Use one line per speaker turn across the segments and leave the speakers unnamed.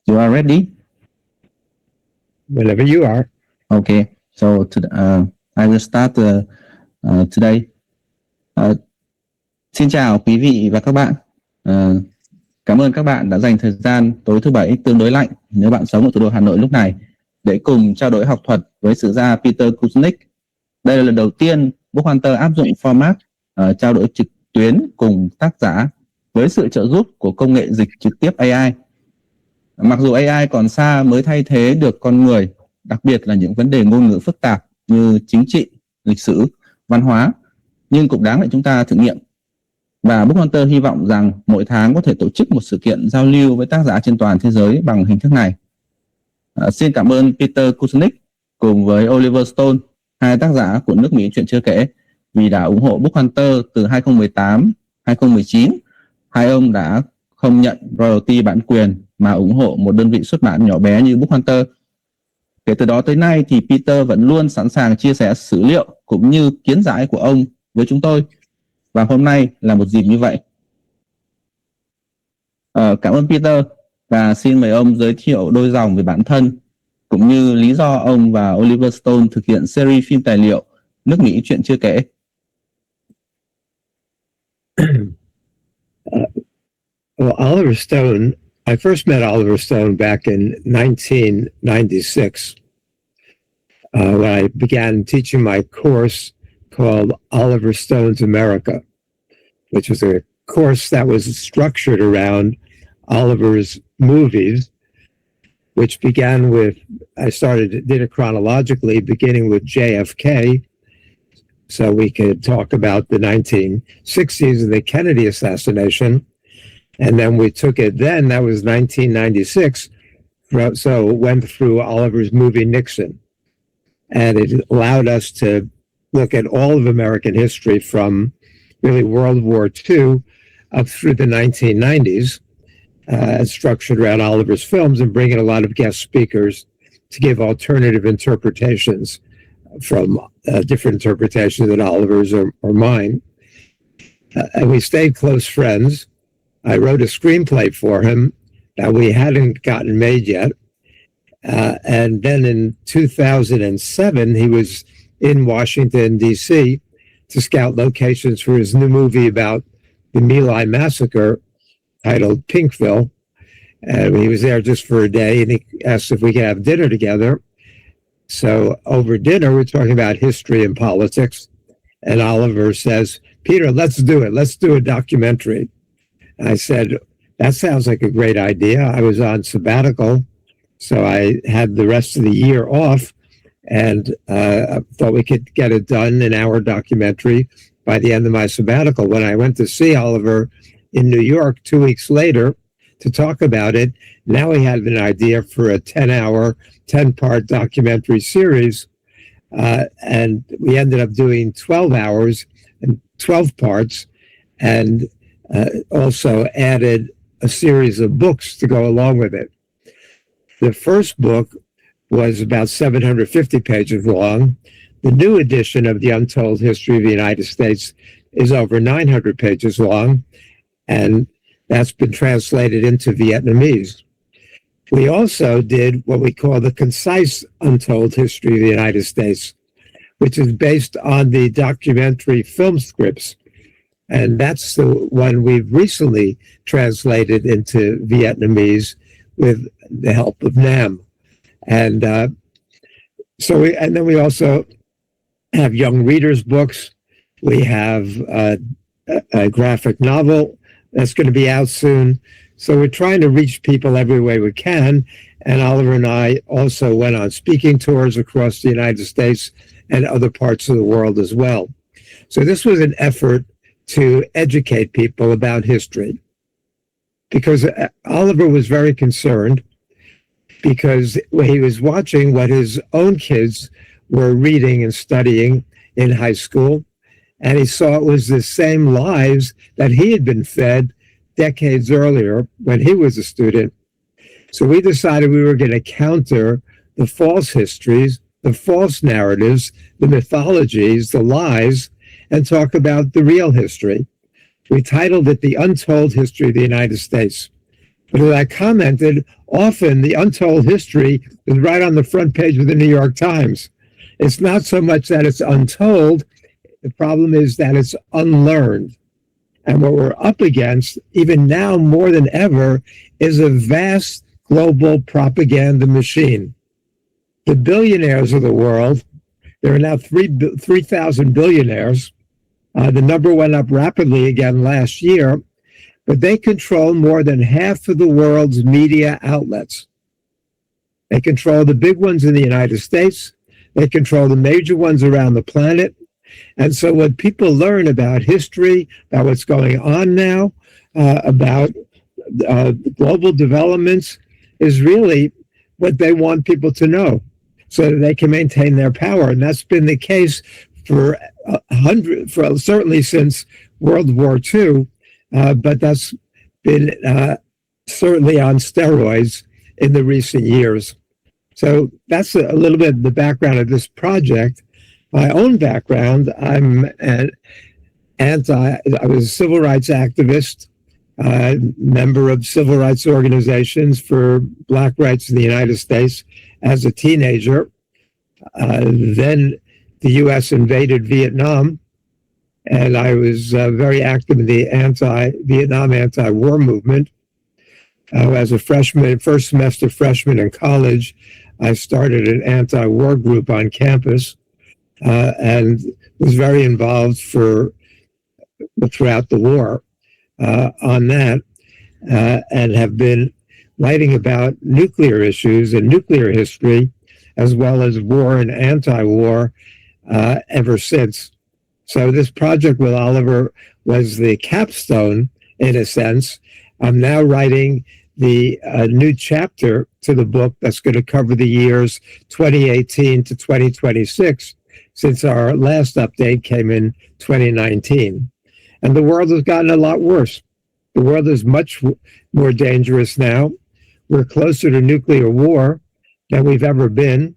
You are ready?
Whenever you are.
Okay, so I will start today. Xin chào quý vị và các bạn. Cảm ơn các bạn đã dành thời gian tối thứ Bảy tương đối lạnh nếu bạn sống ở thủ đô Hà Nội lúc này để cùng trao đổi học thuật với sử gia Peter Kuznick. Đây là lần đầu tiên Book Hunter áp dụng format trao đổi trực tuyến cùng tác giả với sự trợ giúp của công nghệ dịch trực tiếp AI. Mặc dù AI còn xa mới thay thế được con người, đặc biệt là những vấn đề ngôn ngữ phức tạp như chính trị, lịch sử, văn hóa, nhưng cũng đáng để chúng ta thử nghiệm. Và Book Hunter hy vọng rằng mỗi tháng có thể tổ chức một sự kiện giao lưu với tác giả trên toàn thế giới bằng hình thức này. Xin cảm ơn Peter Kuznick cùng với Oliver Stone, hai tác giả của Nước Mỹ chuyện chưa kể, vì đã ủng hộ Book Hunter từ 2018-2019. Hai ông đã không nhận royalty bản quyền mà ủng hộ một đơn vị xuất bản nhỏ bé như Book Hunter. Kể từ đó tới nay thì Peter vẫn luôn sẵn sàng chia sẻ sử liệu cũng như kiến giải của ông với chúng tôi. Và hôm nay là một dịp như vậy. Cảm ơn Peter và xin mời ông giới thiệu đôi dòng về bản thân cũng như lý do ông và Oliver Stone thực hiện series phim tài liệu Nước Mỹ chuyện chưa kể.
Well, Oliver Stone, I first met Oliver Stone back in 1996 when I began teaching my course called Oliver Stone's America, which was a course that was structured around Oliver's movies, which began with, did it chronologically, beginning with JFK, so we could talk about the 1960s and the Kennedy assassination. And then we took it then, that was 1996, so went through Oliver's movie Nixon. And it allowed us to look at all of American history from really World War II up through the 1990s, structured around Oliver's films and bring in a lot of guest speakers to give alternative interpretations from different interpretations than Oliver's or mine. And we stayed close friends. I wrote a screenplay for him that we hadn't gotten made yet. And then in 2007, he was in Washington, D.C. to scout locations for his new movie about the My Lai massacre titled Pinkville. And he was there just for a day, and he asked if we could have dinner together. So over dinner, we're talking about history and politics. And Oliver says, Peter, let's do it. Let's do a documentary. I said, that sounds like a great idea. I was on sabbatical, so I had the rest of the year off, and I thought we could get it done, an hour documentary, by the end of my sabbatical. When I went to see Oliver in New York 2 weeks later to talk about it, now we had an idea for a 10-hour, 10-part documentary series, and we ended up doing 12 hours and 12 parts, and also added a series of books to go along with it. The first book was about 750 pages long. The new edition of The Untold History of the United States is over 900 pages long, and that's been translated into Vietnamese. We also did what we call the Concise Untold History of the United States, which is based on the documentary film scripts. And that's the one we've recently translated into Vietnamese with the help of Nam. And then we also have young readers' books. We have a graphic novel that's going to be out soon. So we're trying to reach people every way we can. And Oliver and I also went on speaking tours across the United States and other parts of the world as well. So this was an effort to educate people about history, because Oliver was very concerned because he was watching what his own kids were reading and studying in high school, and he saw it was the same lies that he had been fed decades earlier when he was a student. So we decided we were going to counter the false histories, the false narratives, the mythologies, the lies, and talk about the real history. We titled it The Untold History of the United States. But as I commented, often the untold history is right on the front page of the New York Times. It's not so much that it's untold. The problem is that it's unlearned. And what we're up against, even now more than ever, is a vast global propaganda machine. The billionaires of the world, there are now 3,000 billionaires. The number went up rapidly again last year, but they control more than half of the world's media outlets. They control the big ones in the United States. They control the major ones around the planet. And so when people learn about history, about what's going on now, about global developments, is really what they want people to know so that they can maintain their power. And that's been the case for certainly since World War II, but that's been certainly on steroids in the recent years. So that's a little bit the background of this project. My own background, I was a civil rights activist, member of civil rights organizations for Black rights in the United States as a teenager. Then the U.S. invaded Vietnam, and I was very active in the Vietnam anti-war movement. As a freshman, first semester freshman in college, I started an anti-war group on campus. And was very involved throughout the war on that, and have been writing about nuclear issues and nuclear history, as well as war and anti-war ever since. So this project with Oliver was the capstone, in a sense. I'm now writing the new chapter to the book that's going to cover the years 2018 to 2026. Since our last update came in 2019. And the world has gotten a lot worse. The world is much more dangerous now. We're closer to nuclear war than we've ever been.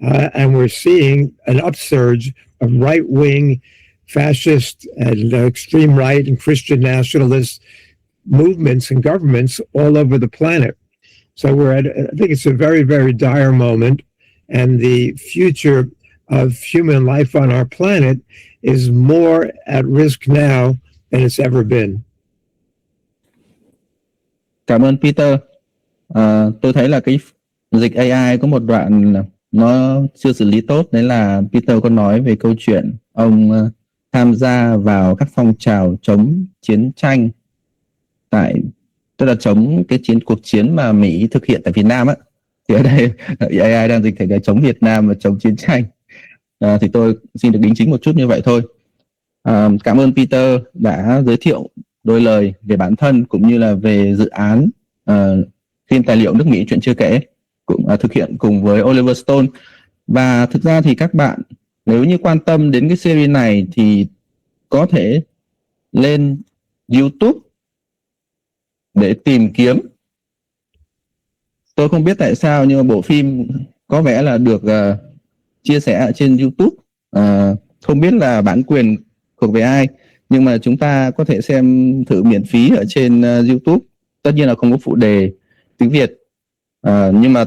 And we're seeing an upsurge of right-wing fascist and extreme right and Christian nationalist movements and governments all over the planet. So I think it's a very, very dire moment. And the future of human life on our planet is more at risk now than it's ever been.
Cảm ơn Peter. Tôi thấy là cái dịch AI có một đoạn nó chưa xử lý tốt. Đấy là Peter có nói về câu chuyện ông tham gia vào các phong trào chống chiến tranh tức là chống cái cuộc chiến mà Mỹ thực hiện tại Việt Nam á. Thì ở đây AI đang dịch thành cái chống Việt Nam và chống chiến tranh. Thì tôi xin được đính chính một chút như vậy thôi. Cảm ơn Peter đã giới thiệu đôi lời về bản thân cũng như là về dự án phim tài liệu Nước Mỹ chuyện chưa kể, cũng thực hiện cùng với Oliver Stone. Và thực ra thì các bạn nếu như quan tâm đến cái series này thì có thể lên YouTube để tìm kiếm. Tôi không biết tại sao nhưng mà bộ phim có vẻ là được chia sẻ ở trên YouTube. Không biết là bản quyền thuộc về ai, nhưng mà chúng ta có thể xem thử miễn phí ở trên YouTube. Tất nhiên là không có phụ đề tiếng Việt. Nhưng mà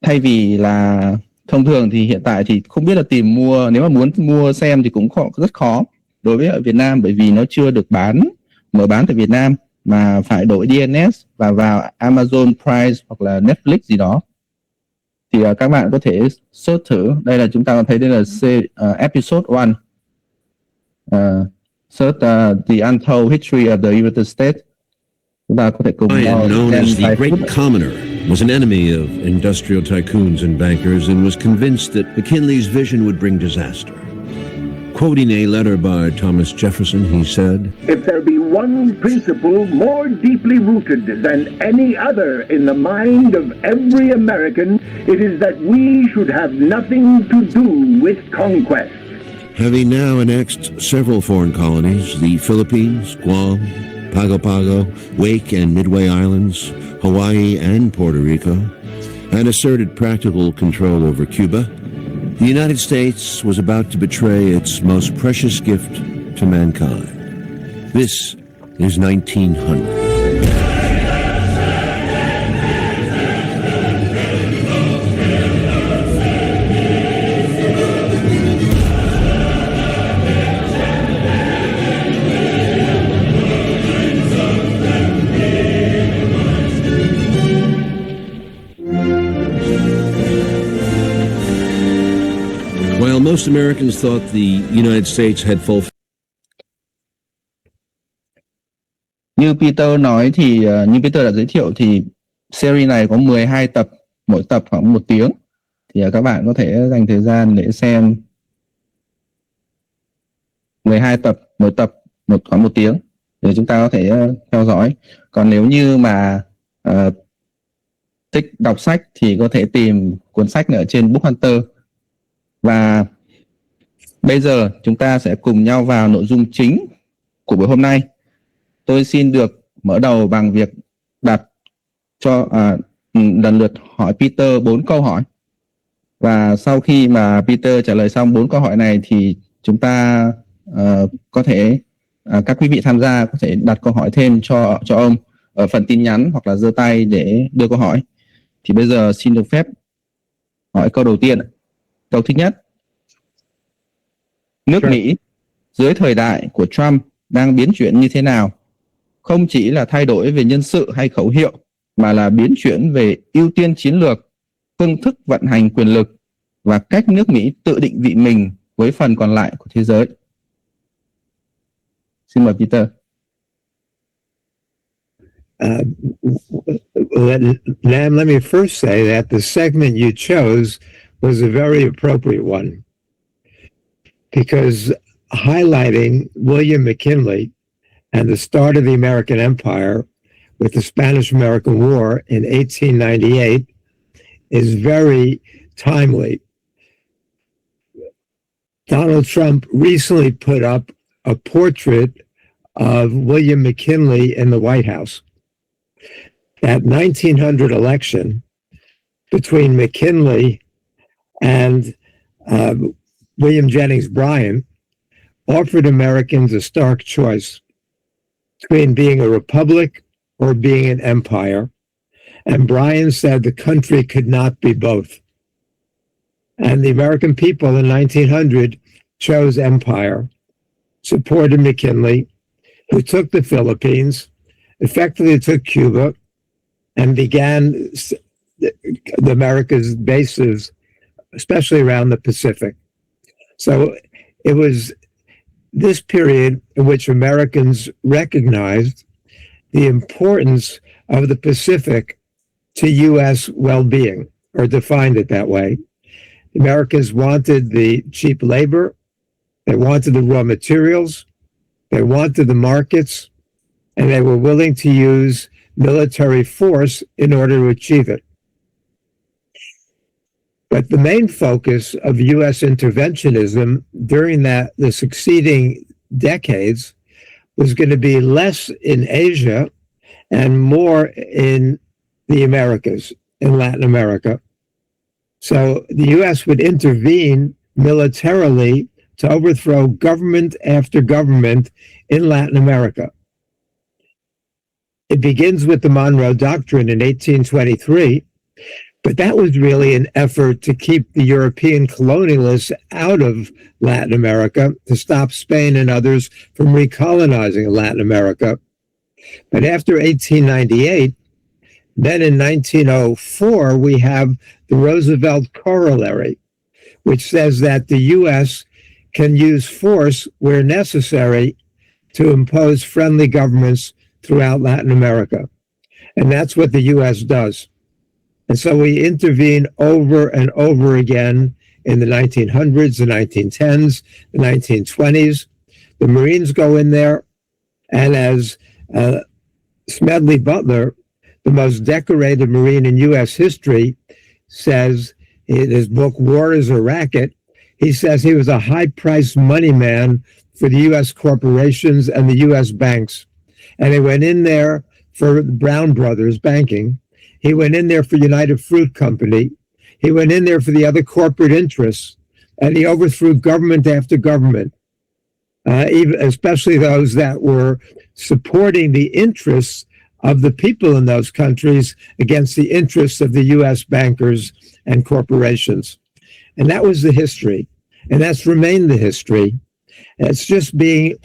thay vì là thông thường thì hiện tại thì không biết là tìm mua, nếu mà muốn mua xem thì cũng rất khó đối với ở Việt Nam, bởi vì nó chưa được mở bán tại Việt Nam mà phải đổi DNS và vào Amazon Prime hoặc là Netflix gì đó. Thì các bạn có thể search thử. Đây là chúng ta có thấy đây là episode 1. Search The Untold History of the United States. Chúng ta có thể cùng
Ryan, known as the Great Commoner, was an enemy of industrial tycoons and bankers and was convinced that McKinley's vision would bring disaster. Quoting a letter by Thomas Jefferson, he said,
"If there be one principle more deeply rooted than any other in the mind of every American, it is that we should have nothing to do with conquest."
Having now annexed several foreign colonies, the Philippines, Guam, Pago Pago, Wake and Midway Islands, Hawaii and Puerto Rico, and asserted practical control over Cuba, the United States was about to betray its most precious gift to mankind. This is 1900. Most Americans thought the United States had fulfilled.
Như Peter nói thì như Peter đã giới thiệu thì series này có 12 tập, mỗi tập khoảng 1 tiếng. Thì các bạn có thể dành thời gian để xem 12 tập, mỗi tập khoảng 1 tiếng để chúng ta có thể theo dõi. Còn nếu như mà thích đọc sách thì có thể tìm cuốn sách ở trên Book Hunter. Và bây giờ chúng ta sẽ cùng nhau vào nội dung chính của buổi hôm nay. Tôi xin được mở đầu bằng việc đặt cho lần lượt hỏi Peter 4 câu hỏi. Và sau khi mà Peter trả lời xong 4 câu hỏi này thì chúng ta có thể các quý vị tham gia có thể đặt câu hỏi thêm cho ông ở phần tin nhắn hoặc là giơ tay để đưa câu hỏi. Thì bây giờ xin được phép hỏi câu đầu tiên. Câu thứ nhất. Nước Mỹ dưới thời đại của Trump đang biến chuyển như thế nào? Không chỉ là thay đổi về nhân sự hay khẩu hiệu, mà là biến chuyển về ưu tiên chiến lược, phương thức vận hành quyền lực và cách nước Mỹ tự định vị mình với phần còn lại của thế giới. Xin mời Peter.
Let me first say that the segment you chose was a very appropriate one, because highlighting William McKinley and the start of the American Empire with the Spanish-American War in 1898 is very timely. Donald Trump recently put up a portrait of William McKinley in the White House. That 1900 election between McKinley and William Jennings Bryan offered Americans a stark choice between being a republic or being an empire. And Bryan said the country could not be both. And the American people in 1900 chose empire, supported McKinley, who took the Philippines, effectively took Cuba, and began the America's bases, especially around the Pacific. So it was this period in which Americans recognized the importance of the Pacific to U.S. well-being, or defined it that way. Americans wanted the cheap labor, they wanted the raw materials, they wanted the markets, and they were willing to use military force in order to achieve it. But the main focus of U.S. interventionism during the succeeding decades was going to be less in Asia and more in the Americas, in Latin America. So the U.S. would intervene militarily to overthrow government after government in Latin America. It begins with the Monroe Doctrine in 1823, but that was really an effort to keep the European colonialists out of Latin America, to stop Spain and others from recolonizing Latin America. But after 1898, then in 1904, we have the Roosevelt Corollary, which says that the U.S. can use force where necessary to impose friendly governments throughout Latin America. And that's what the U.S. does. And so we intervene over and over again in the 1900s, the 1910s, the 1920s. The Marines go in there, and as Smedley Butler, the most decorated Marine in U.S. history, says in his book, War is a Racket, he says he was a high-priced money man for the U.S. corporations and the U.S. banks. And he went in there for Brown Brothers banking. He went in there for United Fruit Company. He went in there for the other corporate interests, and he overthrew government after government, even especially those that were supporting the interests of the people in those countries against the interests of the U.S. bankers and corporations. And that was the history, and that's remained the history. It's just being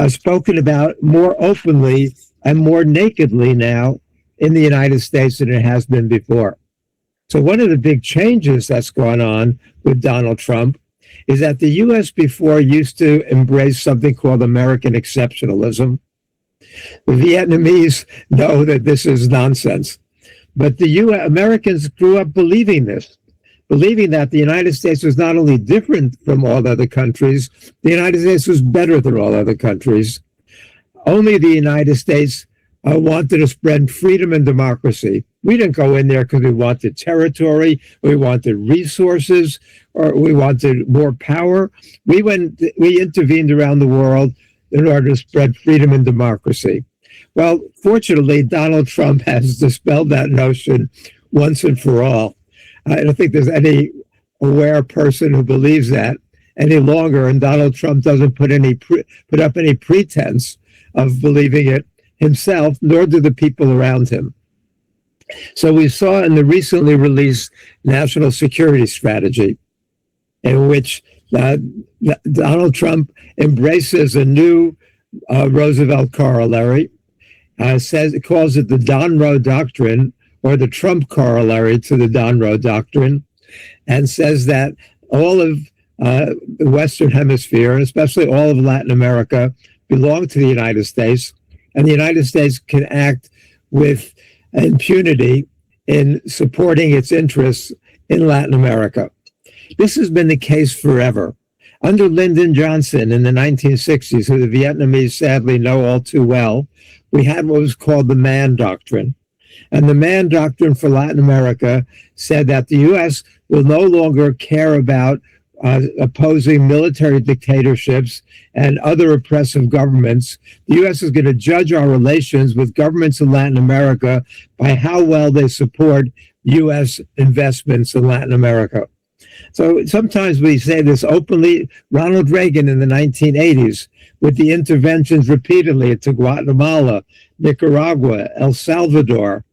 spoken about more openly and more nakedly now in the United States than it has been before. So one of the big changes that's gone on with Donald Trump is that the U.S. before used to embrace something called American exceptionalism. The Vietnamese know that this is nonsense. But the Americans grew up believing this, believing that the United States was not only different from all other countries, the United States was better than all other countries. Only the United States wanted to spread freedom and democracy. We didn't go in there because we wanted territory, we wanted resources, or we wanted more power. We intervened around the world in order to spread freedom and democracy. Well, fortunately, Donald Trump has dispelled that notion once and for all. I don't think there's any aware person who believes that any longer, and Donald Trump doesn't put up any pretense of believing it himself, nor do the people around him. So we saw in the recently released National Security Strategy, in which Donald Trump embraces a new Roosevelt corollary, calls it the Donroe Doctrine, or the Trump corollary to the Donroe Doctrine, and says that all of the Western Hemisphere, and especially all of Latin America, belong to the United States, and the United States can act with impunity in supporting its interests in Latin America. This has been the case forever. Under Lyndon Johnson in the 1960s, who the Vietnamese sadly know all too well, we had what was called the Mann Doctrine. And the Mann Doctrine for Latin America said that the U.S. will no longer care about opposing military dictatorships and other oppressive governments. The U.S. is going to judge our relations with governments in Latin America by how well they support U.S. investments in Latin America. So sometimes we say this openly. Ronald Reagan in the 1980s, with the interventions repeatedly to Guatemala, Nicaragua, El Salvador,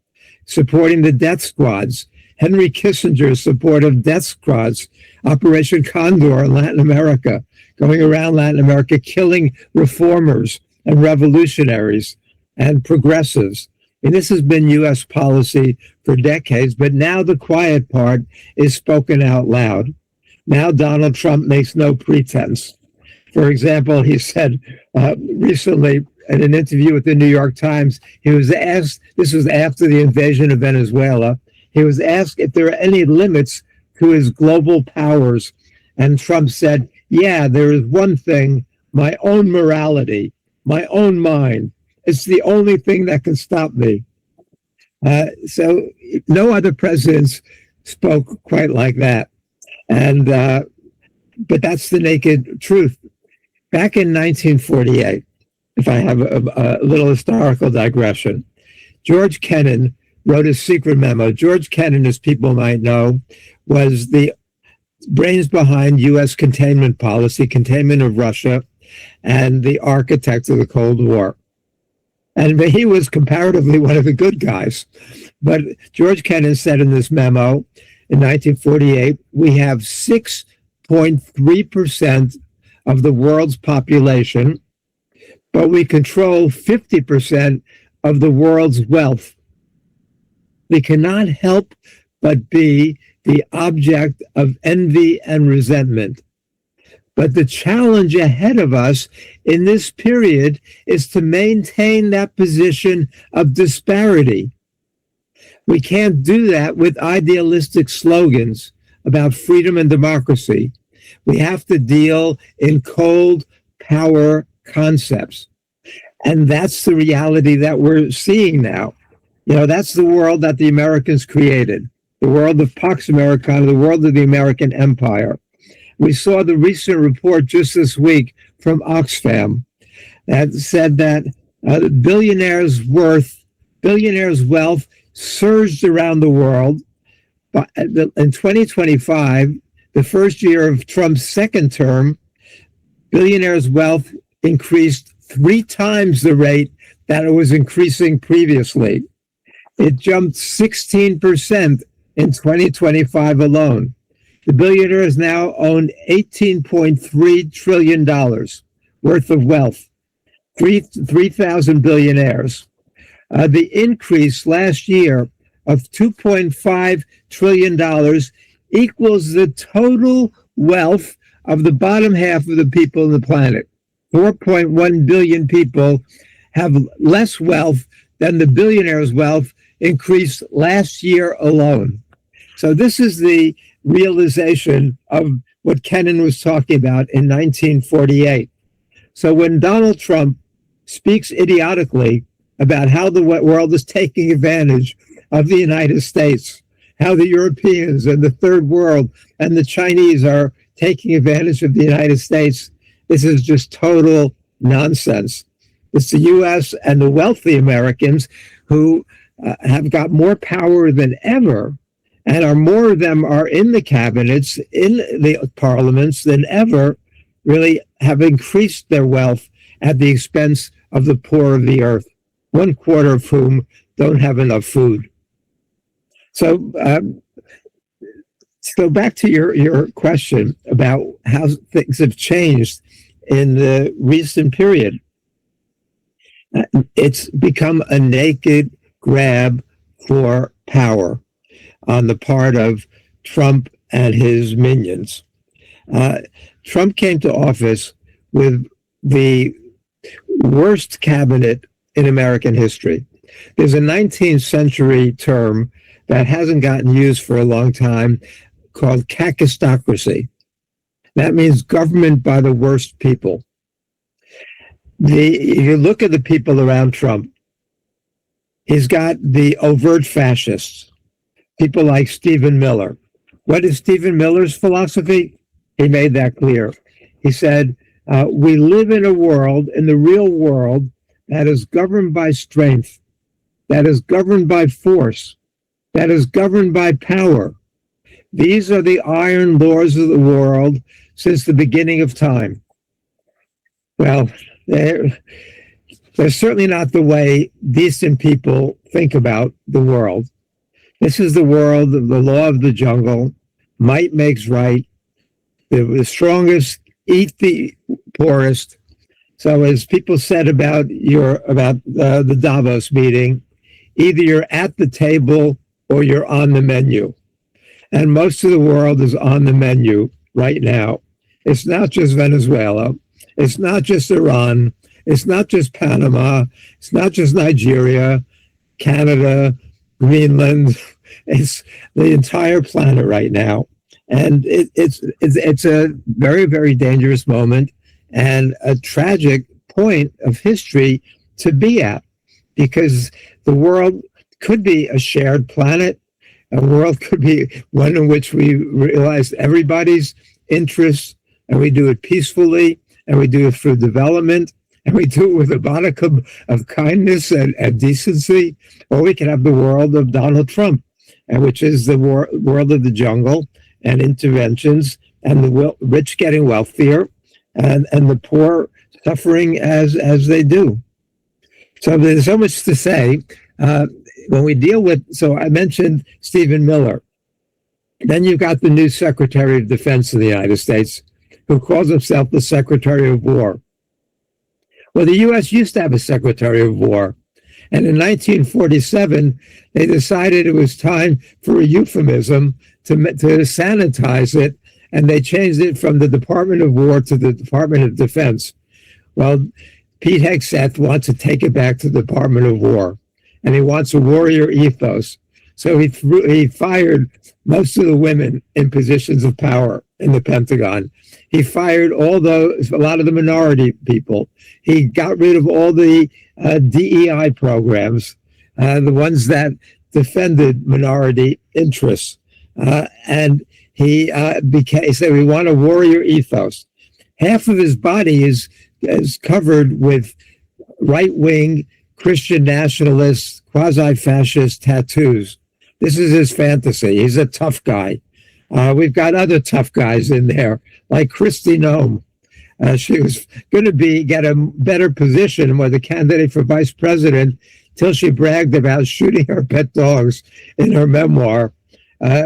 supporting the death squads. Henry Kissinger's support of death squads, Operation Condor in Latin America, going around Latin America, killing reformers and revolutionaries and progressives. And this has been U.S. policy for decades, but now the quiet part is spoken out loud. Now Donald Trump makes no pretense. For example, he said recently in an interview with the New York Times, he was asked, this was after the invasion of Venezuela, he was asked if there are any limits to his global powers. And Trump said, yeah, there is one thing, my own morality, my own mind. It's the only thing that can stop me. So no other presidents spoke quite like that. And but that's the naked truth. Back in 1948, if I have a little historical digression, George Kennan wrote a secret memo. George Kennan, as people might know, was the brains behind U.S. containment policy, containment of Russia, and the architect of the Cold War. And he was comparatively one of the good guys. But George Kennan said in this memo in 1948, we have 6.3% of the world's population, but we control 50% of the world's wealth. We cannot help but be the object of envy and resentment. But the challenge ahead of us in this period is to maintain that position of disparity. We can't do that with idealistic slogans about freedom and democracy. We have to deal in cold power concepts. And that's the reality that we're seeing now. You know, that's the world that the Americans created, the world of Pax Americana, the world of the American empire. We saw the recent report just this week from Oxfam that said that billionaires' wealth surged around the world. But in 2025, the first year of Trump's second term, billionaires' wealth increased 3 times the rate that it was increasing previously. It jumped 16% in 2025 alone. The billionaires now own $18.3 trillion worth of wealth, 3,000 billionaires. The increase last year of $2.5 trillion equals the total wealth of the bottom half of the people on the planet. 4.1 billion people have less wealth than the billionaires' wealth increased last year alone. So this is the realization of what Kennan was talking about in 1948. So when Donald Trump speaks idiotically about how the world is taking advantage of the United States, how the Europeans and the third world and the Chinese are taking advantage of the United States, this is just total nonsense. It's the U.S. and the wealthy Americans who have got more power than ever, and more of them are in the cabinets, in the parliaments than ever, really have increased their wealth at the expense of the poor of the earth, 1/4 of whom don't have enough food. So back to your question about how things have changed in the recent period. It's become a naked grab for power on the part of Trump and his minions. Trump came to office with the worst cabinet in American history. There's a 19th century term that hasn't gotten used for a long time called kakistocracy. That means government by the worst people. If you look at the people around Trump, he's got the overt fascists, people like Stephen Miller. What is Stephen Miller's philosophy? He made that clear. He said, we live in a world, in the real world, that is governed by strength, that is governed by force, that is governed by power. These are the iron laws of the world since the beginning of time. Well, they're certainly not the way decent people think about the world. This is the world of the law of the jungle. Might makes right. The strongest eat the poorest. So as people said about the Davos meeting, either you're at the table or you're on the menu. And most of the world is on the menu right now. It's not just Venezuela. It's not just Iran. It's not just Panama. It's not just Nigeria, Canada, Greenland. It's the entire planet right now. And it's a very, very dangerous moment and a tragic point of history to be at, because the world could be a shared planet. A world could be one in which we realize everybody's interests, and we do it peacefully, and we do it through development, and we do it with a modicum of kindness and decency. Or we can have the world of Donald Trump, and which is the world of the jungle and interventions, and the rich getting wealthier, and the poor suffering as they do. So there's so much to say. When we deal with, so I mentioned Stephen Miller. Then you've got the new Secretary of Defense of the United States, who calls himself the Secretary of War. Well, the U.S. used to have a Secretary of War. And in 1947, they decided it was time for a euphemism to sanitize it, and they changed it from the Department of War to the Department of Defense. Well, Pete Hegseth wants to take it back to the Department of War, and he wants a warrior ethos. So he fired most of the women in positions of power in the Pentagon. He fired a lot of the minority people. He got rid of all the DEI programs, the ones that defended minority interests. And he said, we want a warrior ethos. Half of his body is covered with right-wing Christian nationalist, quasi-fascist tattoos. This is his fantasy. He's a tough guy. We've got other tough guys in there, like Kristi Noem. She was going to get a better position with a candidate for vice president till she bragged about shooting her pet dogs in her memoir.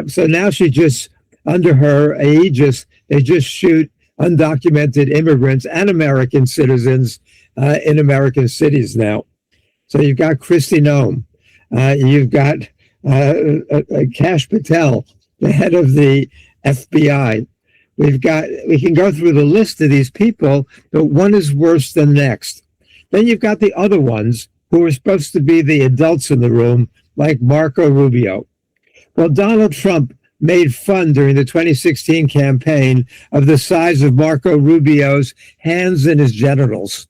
So now she just, under her aegis, they just shoot undocumented immigrants and American citizens in American cities now. So you've got Kristi Noem. You've got Kash Patel, the head of the FBI. we can go through the list of these people, but one is worse than the next. Then you've got the other ones who are supposed to be the adults in the room, like Marco Rubio. Well, Donald Trump made fun during the 2016 campaign of the size of Marco Rubio's hands and his genitals.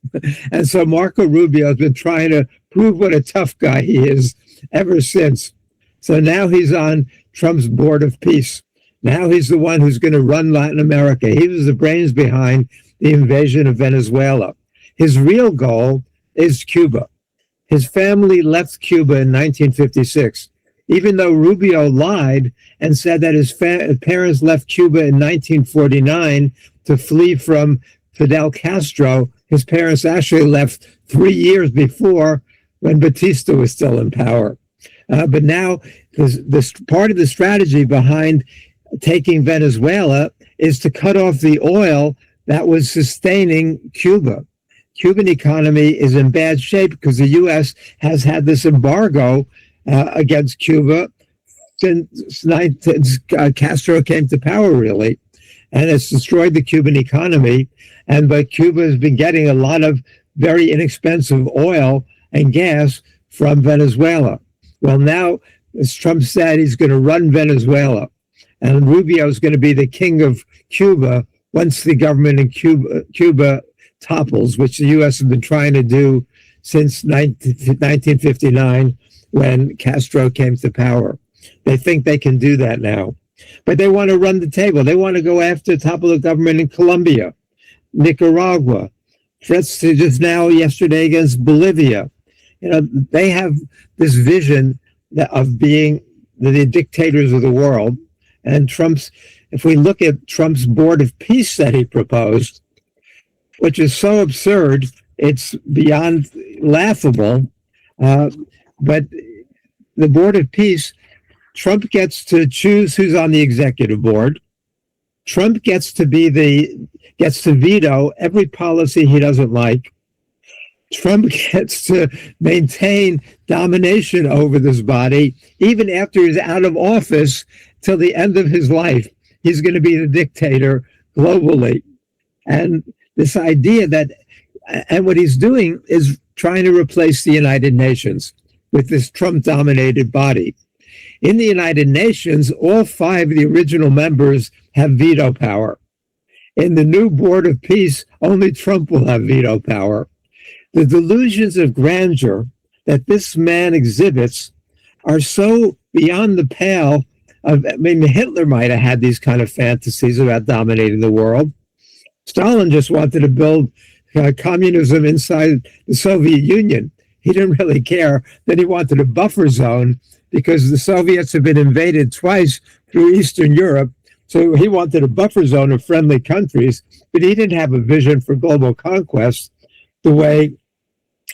And so Marco Rubio has been trying to prove what a tough guy he is ever since. So now he's on Trump's board of peace. Now he's the one who's going to run Latin America. He was the brains behind the invasion of Venezuela. His real goal is Cuba. His family left Cuba in 1956, even though Rubio lied and said that his parents left Cuba in 1949 to flee from Fidel Castro. His parents actually left 3 years before, when Batista was still in power. But now, this part of the strategy behind taking Venezuela is to cut off the oil that was sustaining Cuba. Cuban economy is in bad shape because the U.S. has had this embargo against Cuba since Castro came to power, really, and it's destroyed the Cuban economy. But Cuba has been getting a lot of very inexpensive oil and gas from Venezuela. Well, now, as Trump said, he's going to run Venezuela, and Rubio is going to be the king of Cuba once the government in Cuba topples, which the U.S. has been trying to do since 1959, when Castro came to power. They think they can do that now. But they want to run the table. They want to go after topple the government in Colombia, Nicaragua, threats to just now yesterday against Bolivia. They have this vision of being the dictators of the world. And if we look at Trump's board of peace that he proposed, which is so absurd, it's beyond laughable. But the board of peace, Trump gets to choose who's on the executive board. Trump gets to veto every policy he doesn't like. Trump gets to maintain domination over this body even after he's out of office till the end of his life. He's going to be the dictator globally. And this idea and what he's doing is trying to replace the United Nations with this Trump-dominated body. In the United Nations, all 5 of the original members have veto power. In the new Board of Peace, only Trump will have veto power. The delusions of grandeur that this man exhibits are so beyond the pale of, Hitler might have had these kind of fantasies about dominating the world. Stalin just wanted to build communism inside the Soviet Union. He didn't really care. Then he wanted a buffer zone because the Soviets have been invaded twice through Eastern Europe. So he wanted a buffer zone of friendly countries, but he didn't have a vision for global conquest the way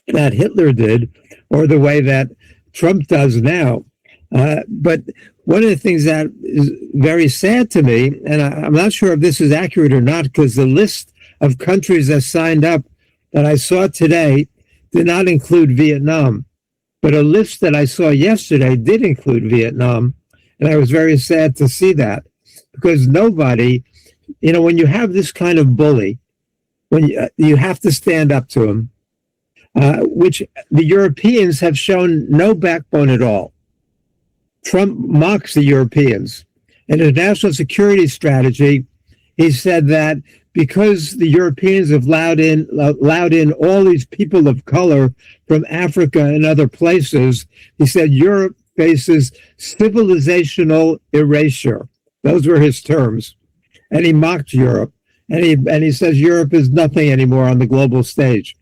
that Hitler did or the way that Trump does now. But one of the things that is very sad to me, and I'm not sure if this is accurate or not, because the list of countries that signed up that I saw today did not include Vietnam. But a list that I saw yesterday did include Vietnam. And I was very sad to see that, because nobody, when you have this kind of bully, when you have to stand up to him, which the Europeans have shown no backbone at all. Trump mocks the Europeans. In his national security strategy, he said that because the Europeans have allowed in all these people of color from Africa and other places, he said Europe faces civilizational erasure. Those were his terms. And he mocked Europe. And he says Europe is nothing anymore on the global stage.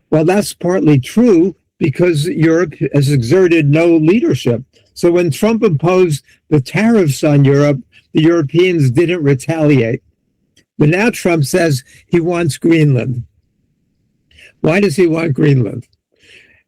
Well, that's partly true because Europe has exerted no leadership. So when Trump imposed the tariffs on Europe, the Europeans didn't retaliate. But now Trump says he wants Greenland. Why does he want Greenland?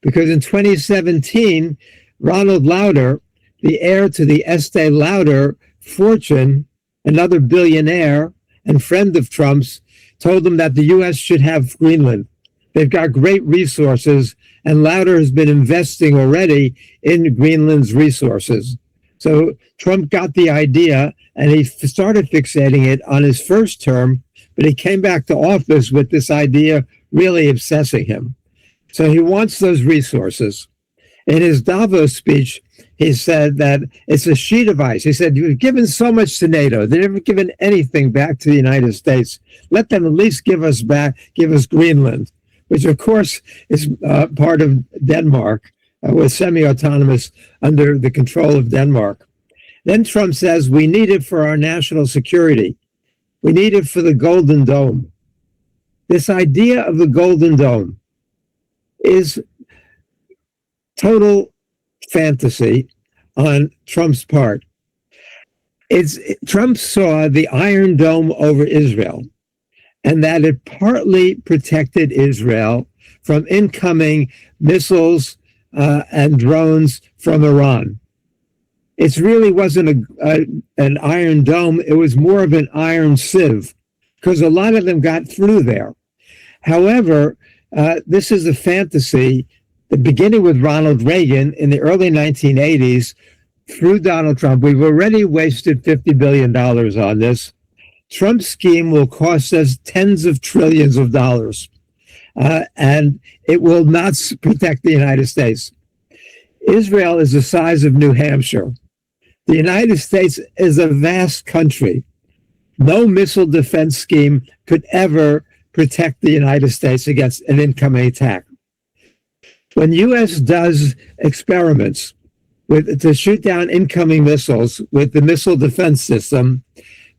Because in 2017, Ronald Lauder, the heir to the Estee Lauder fortune, another billionaire and friend of Trump's, told him that the U.S. should have Greenland. They've got great resources, and Lauder has been investing already in Greenland's resources. So Trump got the idea and he started fixating it on his first term, but he came back to office with this idea really obsessing him. So he wants those resources. In his Davos speech, he said that it's a sheet of ice. He said, you've given so much to NATO. They've never given anything back to the United States. Let them at least give us Greenland, which of course is part of Denmark, was semi-autonomous under the control of Denmark. Then Trump says, we need it for our national security. We need it for the Golden Dome. This idea of the Golden Dome is total fantasy on Trump's part. Trump saw the Iron Dome over Israel, and that it partly protected Israel from incoming missiles and drones from Iran. It really wasn't an Iron Dome. It was more of an iron sieve, because a lot of them got through there. However, this is a fantasy, beginning with Ronald Reagan in the early 1980s, through Donald Trump. We've already wasted $50 billion on this. Trump's scheme will cost us tens of trillions of dollars, and it will not protect the United States. Israel is the size of New Hampshire. The United States is a vast country. No missile defense scheme could ever protect the United States against an incoming attack. When U.S. does experiments to shoot down incoming missiles with the missile defense system,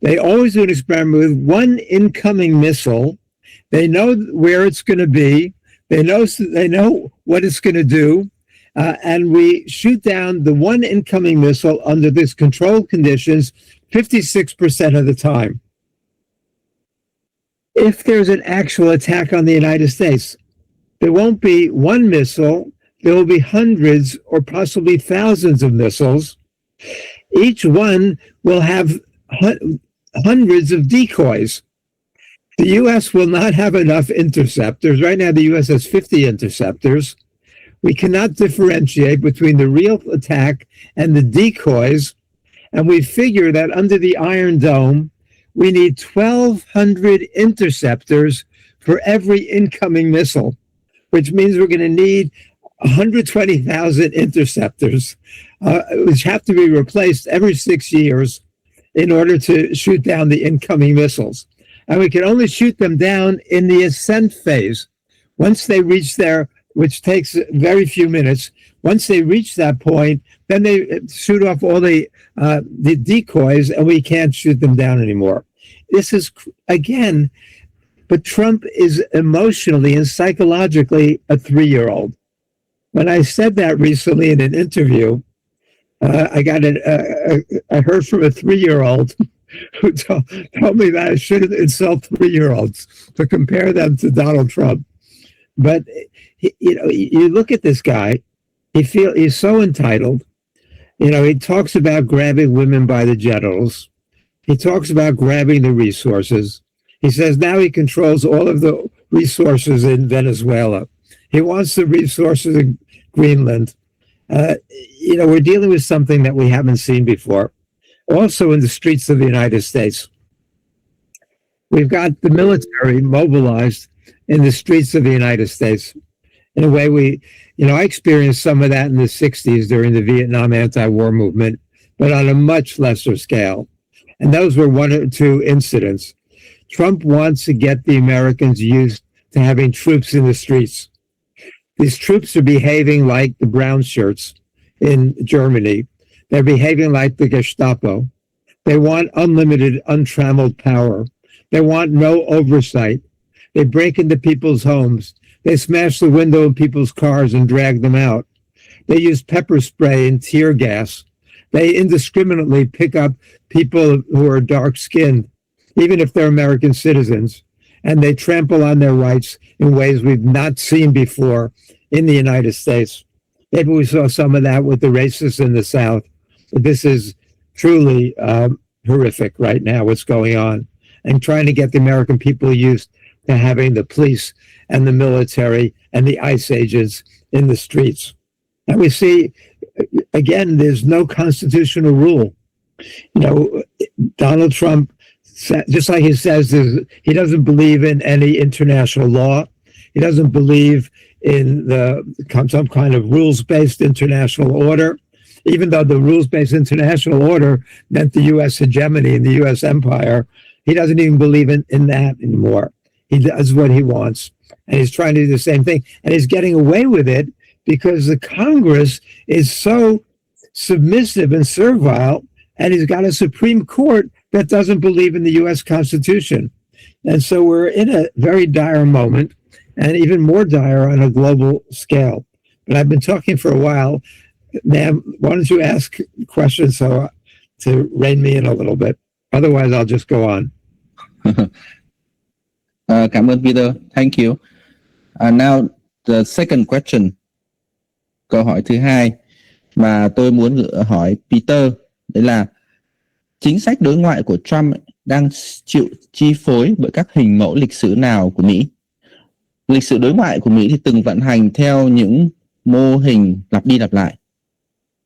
they always do an experiment with one incoming missile. They know where it's going to be. They know what it's going to do. And we shoot down the one incoming missile under these controlled conditions 56% of the time. If there's an actual attack on the United States, there won't be one missile. There will be hundreds or possibly thousands of missiles. Each one will have hundreds of decoys. The U.S. will not have enough interceptors. Right now, the U.S. has 50 interceptors. We cannot differentiate between the real attack and the decoys. And we figure that under the Iron Dome, we need 1,200 interceptors for every incoming missile, which means we're going to need 120,000 interceptors, which have to be replaced every 6 years in order to shoot down the incoming missiles. And we can only shoot them down in the ascent phase. Once they reach there, which takes very few minutes, once they reach that point, then they shoot off all the decoys, and we can't shoot them down anymore. This is, again, but Trump is emotionally and psychologically a 3-year-old. When I said that recently in an interview, I heard from a 3-year-old who told me that I shouldn't insult 3-year-olds to compare them to Donald Trump. But you look at this guy, he's so entitled. He talks about grabbing women by the genitals. He talks about grabbing the resources. He says now he controls all of the resources in Venezuela. He wants the resources in Greenland. We're dealing with something that we haven't seen before. Also in the streets of the United States, we've got the military mobilized in the streets of the United States. In a way, I experienced some of that in the 60s during the Vietnam anti-war movement, but on a much lesser scale. And those were one or two incidents. Trump wants to get the Americans used to having troops in the streets. These troops are behaving like the brown shirts in Germany. They're behaving like the Gestapo. They want unlimited, untrammeled power. They want no oversight. They break into people's homes. They smash the window in people's cars and drag them out. They use pepper spray and tear gas. They indiscriminately pick up people who are dark-skinned, even if they're American citizens, and they trample on their rights in ways we've not seen before in the United States. Maybe we saw some of that with the racists in the South. But this is truly horrific right now, what's going on, and trying to get the American people used to having the police and the military and the ICE agents in the streets. And we see again, there's no constitutional rule. You know, Donald Trump, just like he says, he doesn't believe in any international law. He doesn't believe in some kind of rules-based international order, even though the rules-based international order meant the U.S. hegemony and the U.S. empire. He doesn't even believe in that anymore. He does what he wants, and he's trying to do the same thing, and he's getting away with it because the Congress is so submissive and servile, and he's got a Supreme Court that doesn't believe in the U.S. Constitution. And so we're in a very dire moment, and even more dire on a global scale. But I've been talking for a while. Ma'am, why don't you ask questions to rein me in a little bit? Otherwise, I'll just go on.
Cảm ơn Peter. Thank you. Now, the second question. Câu hỏi thứ hai mà tôi muốn hỏi Peter, đấy là chính sách đối ngoại của Trump đang chịu chi phối bởi các hình mẫu lịch sử nào của Mỹ? Lịch sử đối ngoại của Mỹ thì từng vận hành theo những mô hình lặp đi lặp lại.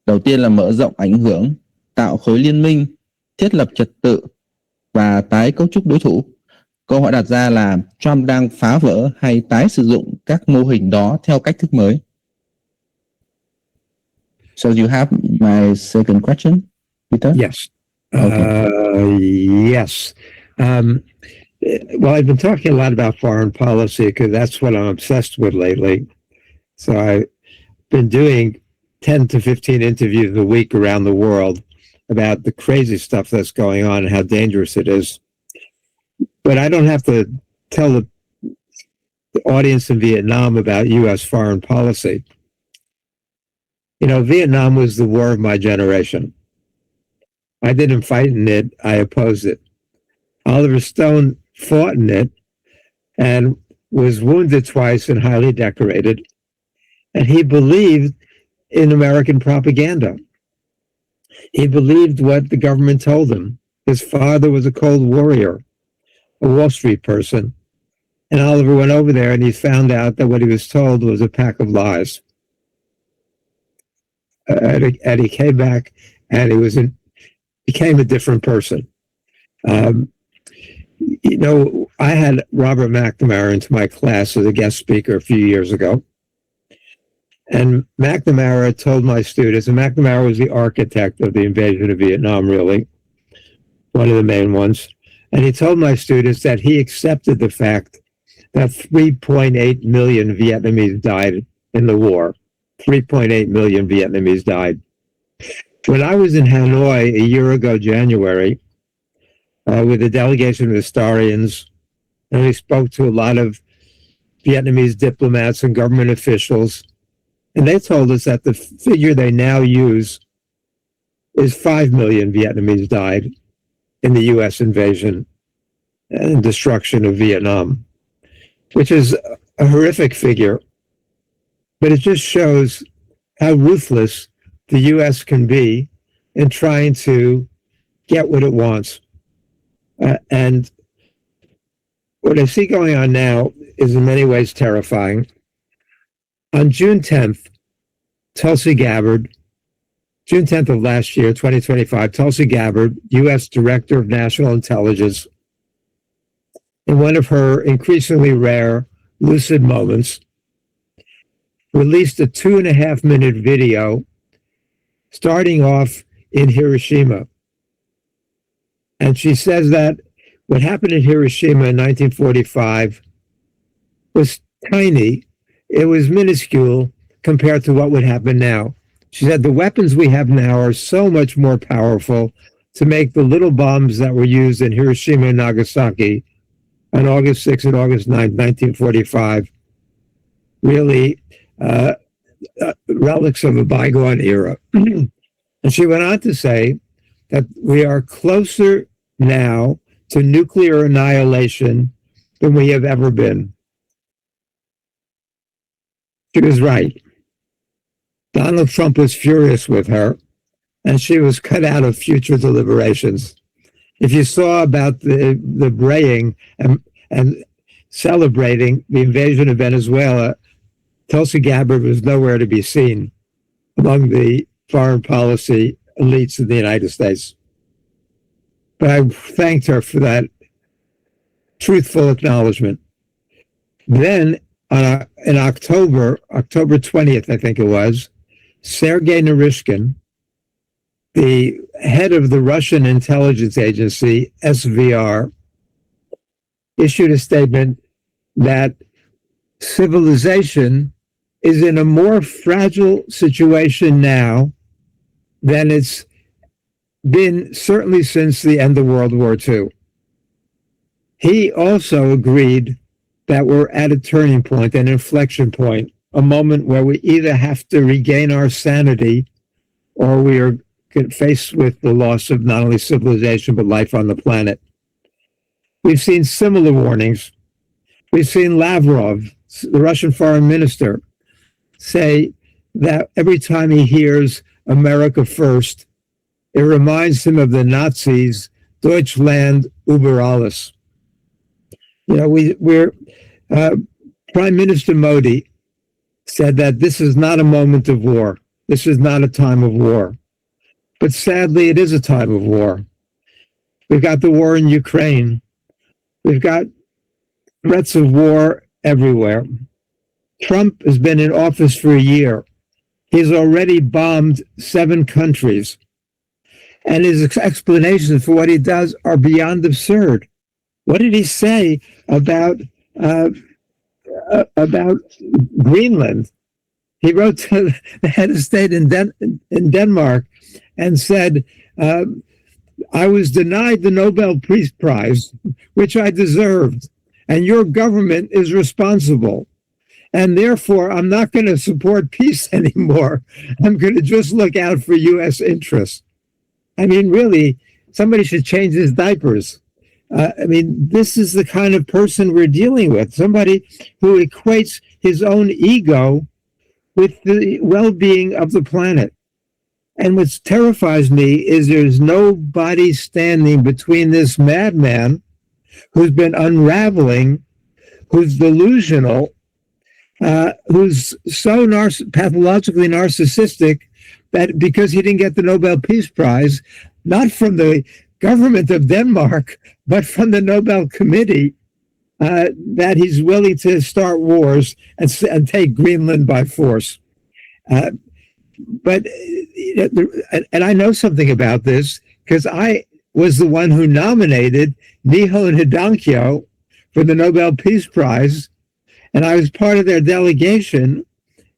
Đầu tiên là mở rộng ảnh hưởng, tạo khối liên minh, thiết lập trật tự và tái cấu trúc đối thủ. Câu hỏi đặt ra là Trump đang phá vỡ hay tái sử dụng các mô hình đó theo cách thức mới? So you have my second question, Peter?
Yes.
Okay.
Yes. Well, I've been talking a lot about foreign policy because that's what I'm obsessed with lately. So I've been doing 10 to 15 interviews a week around the world about the crazy stuff that's going on and how dangerous it is. But I don't have to tell the audience in Vietnam about U.S. foreign policy. You know, Vietnam was the war of my generation. I didn't fight in it, I opposed it. Oliver Stone fought in it and was wounded twice and highly decorated. And he believed in American propaganda. He believed what the government told him. His father was a Cold Warrior, a Wall Street person. And Oliver went over there and he found out that what he was told was a pack of lies. And he came back and he became a different person. You know, I had Robert McNamara into my class as a guest speaker a few years ago. And McNamara told my students, and McNamara was the architect of the invasion of Vietnam, really, one of the main ones. And he told my students that he accepted the fact that 3.8 million Vietnamese died in the war. 3.8 million Vietnamese died. When I was in Hanoi a year ago, January, with a delegation of historians, and we spoke to a lot of Vietnamese diplomats and government officials, and they told us that the figure they now use is 5 million Vietnamese died in the U.S. invasion and destruction of Vietnam, which is a horrific figure. But it just shows how ruthless the U.S. can be in trying to get what it wants. And what I see going on now is in many ways terrifying. On June 10th, Tulsi Gabbard, June 10th of last year, 2025, Tulsi Gabbard, U.S. Director of National Intelligence, in one of her increasingly rare lucid moments, released a 2.5-minute video starting off in Hiroshima. And she says that what happened in Hiroshima in 1945 was tiny. It was minuscule compared to what would happen now. She said the weapons we have now are so much more powerful to make the little bombs that were used in Hiroshima and Nagasaki on August 6th and August 9th, 1945, really relics of a bygone era. And she went on to say that we are closer now to nuclear annihilation than we have ever been. She was right. Donald Trump was furious with her, and she was cut out of future deliberations. If you saw about the braying and celebrating the invasion of Venezuela, Tulsi Gabbard was nowhere to be seen among the foreign policy elites in the United States. But I thanked her for that truthful acknowledgement. Then in October 20th, I think it was, Sergei Narishkin, the head of the Russian intelligence agency, SVR, issued a statement that civilization is in a more fragile situation now than it's been certainly since the end of World War II. He also agreed that we're at a turning point, an inflection point, a moment where we either have to regain our sanity or we are faced with the loss of not only civilization, but life on the planet. We've seen similar warnings. We've seen Lavrov, the Russian foreign minister, say that every time he hears America first, it reminds him of the Nazis, Deutschland über alles. You know, we're Prime Minister Modi said that this is not a moment of war. This is not a time of war. But sadly, it is a time of war. We've got the war in Ukraine. We've got threats of war everywhere. Trump has been in office for a year. He's already bombed 7 countries. And his explanations for what he does are beyond absurd. What did he say about Greenland? He wrote to the head of state in Denmark and said, I was denied the Nobel Peace Prize, which I deserved, and your government is responsible. And therefore, I'm not going to support peace anymore. I'm going to just look out for U.S. interests. I mean, really, somebody should change his diapers. I mean, this is the kind of person we're dealing with, somebody who equates his own ego with the well-being of the planet. And what terrifies me is there's nobody standing between this madman who's been unraveling, who's delusional, who's so pathologically narcissistic that because he didn't get the Nobel Peace Prize, not from the government of Denmark, but from the Nobel Committee, that he's willing to start wars and take Greenland by force. But I know something about this because I was the one who nominated Miho Hidankyo for the Nobel Peace Prize, and I was part of their delegation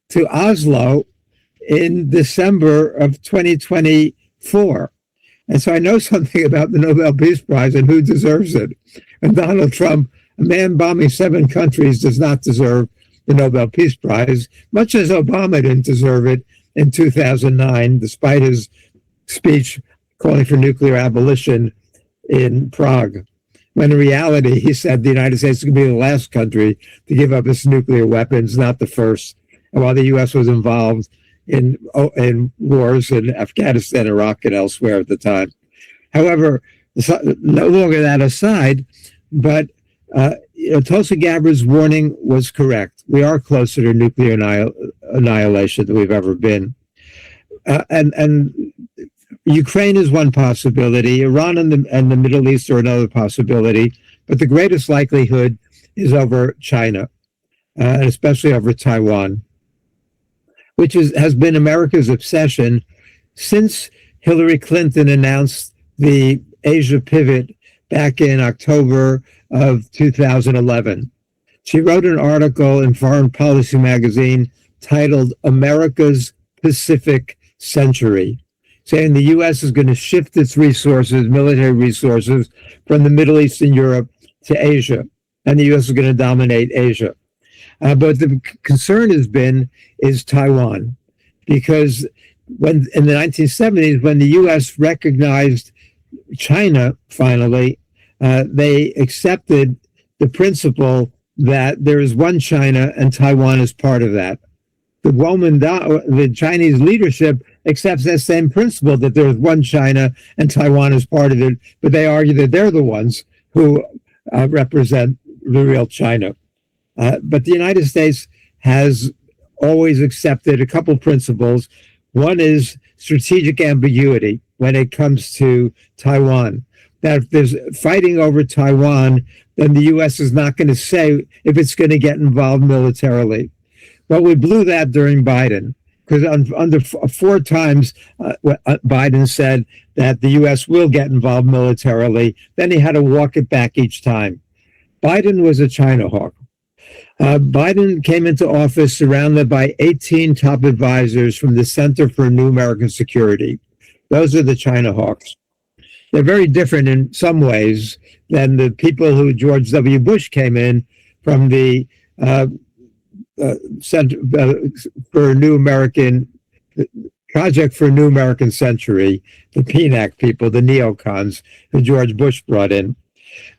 to Oslo in December of 2024. And so I know something about the Nobel Peace Prize and who deserves it. And Donald Trump, a man bombing 7 countries, does not deserve the Nobel Peace Prize, much as Obama didn't deserve it in 2009, despite his speech calling for nuclear abolition in Prague. When in reality, he said the United States could be the last country to give up its nuclear weapons, not the first. And while the U.S. was involved in wars in Afghanistan, Iraq, and elsewhere at the time. However, no longer that aside, but Tulsi Gabbard's warning was correct. We are closer to nuclear annihilation than we've ever been. And Ukraine is one possibility. Iran and the Middle East are another possibility. But the greatest likelihood is over China, and especially over Taiwan, which has been America's obsession since Hillary Clinton announced the Asia pivot back in October of 2011. She wrote an article in Foreign Policy magazine titled America's Pacific Century, saying the U.S. is going to shift its resources, military resources, from the Middle East and Europe to Asia, and the U.S. is going to dominate Asia. But the concern is Taiwan, because when in the 1970s, when the U.S. recognized China, finally, they accepted the principle that there is one China and Taiwan is part of that. The Chinese leadership accepts that same principle, that there is one China and Taiwan is part of it, but they argue that they're the ones who represent the real China. But the United States has always accepted a couple principles. One is strategic ambiguity when it comes to Taiwan. That if there's fighting over Taiwan, then the U.S. is not going to say if it's going to get involved militarily. Well, we blew that during Biden, because under 4 times Biden said that the U.S. will get involved militarily. Then he had to walk it back each time. Biden was a China hawk. Biden came into office surrounded by 18 top advisors from the Center for New American Security. Those are the China hawks. They're very different in some ways than the people who George W. Bush came in from the Center for New American Project for New American Century, the PNAC people, the neocons who George Bush brought in.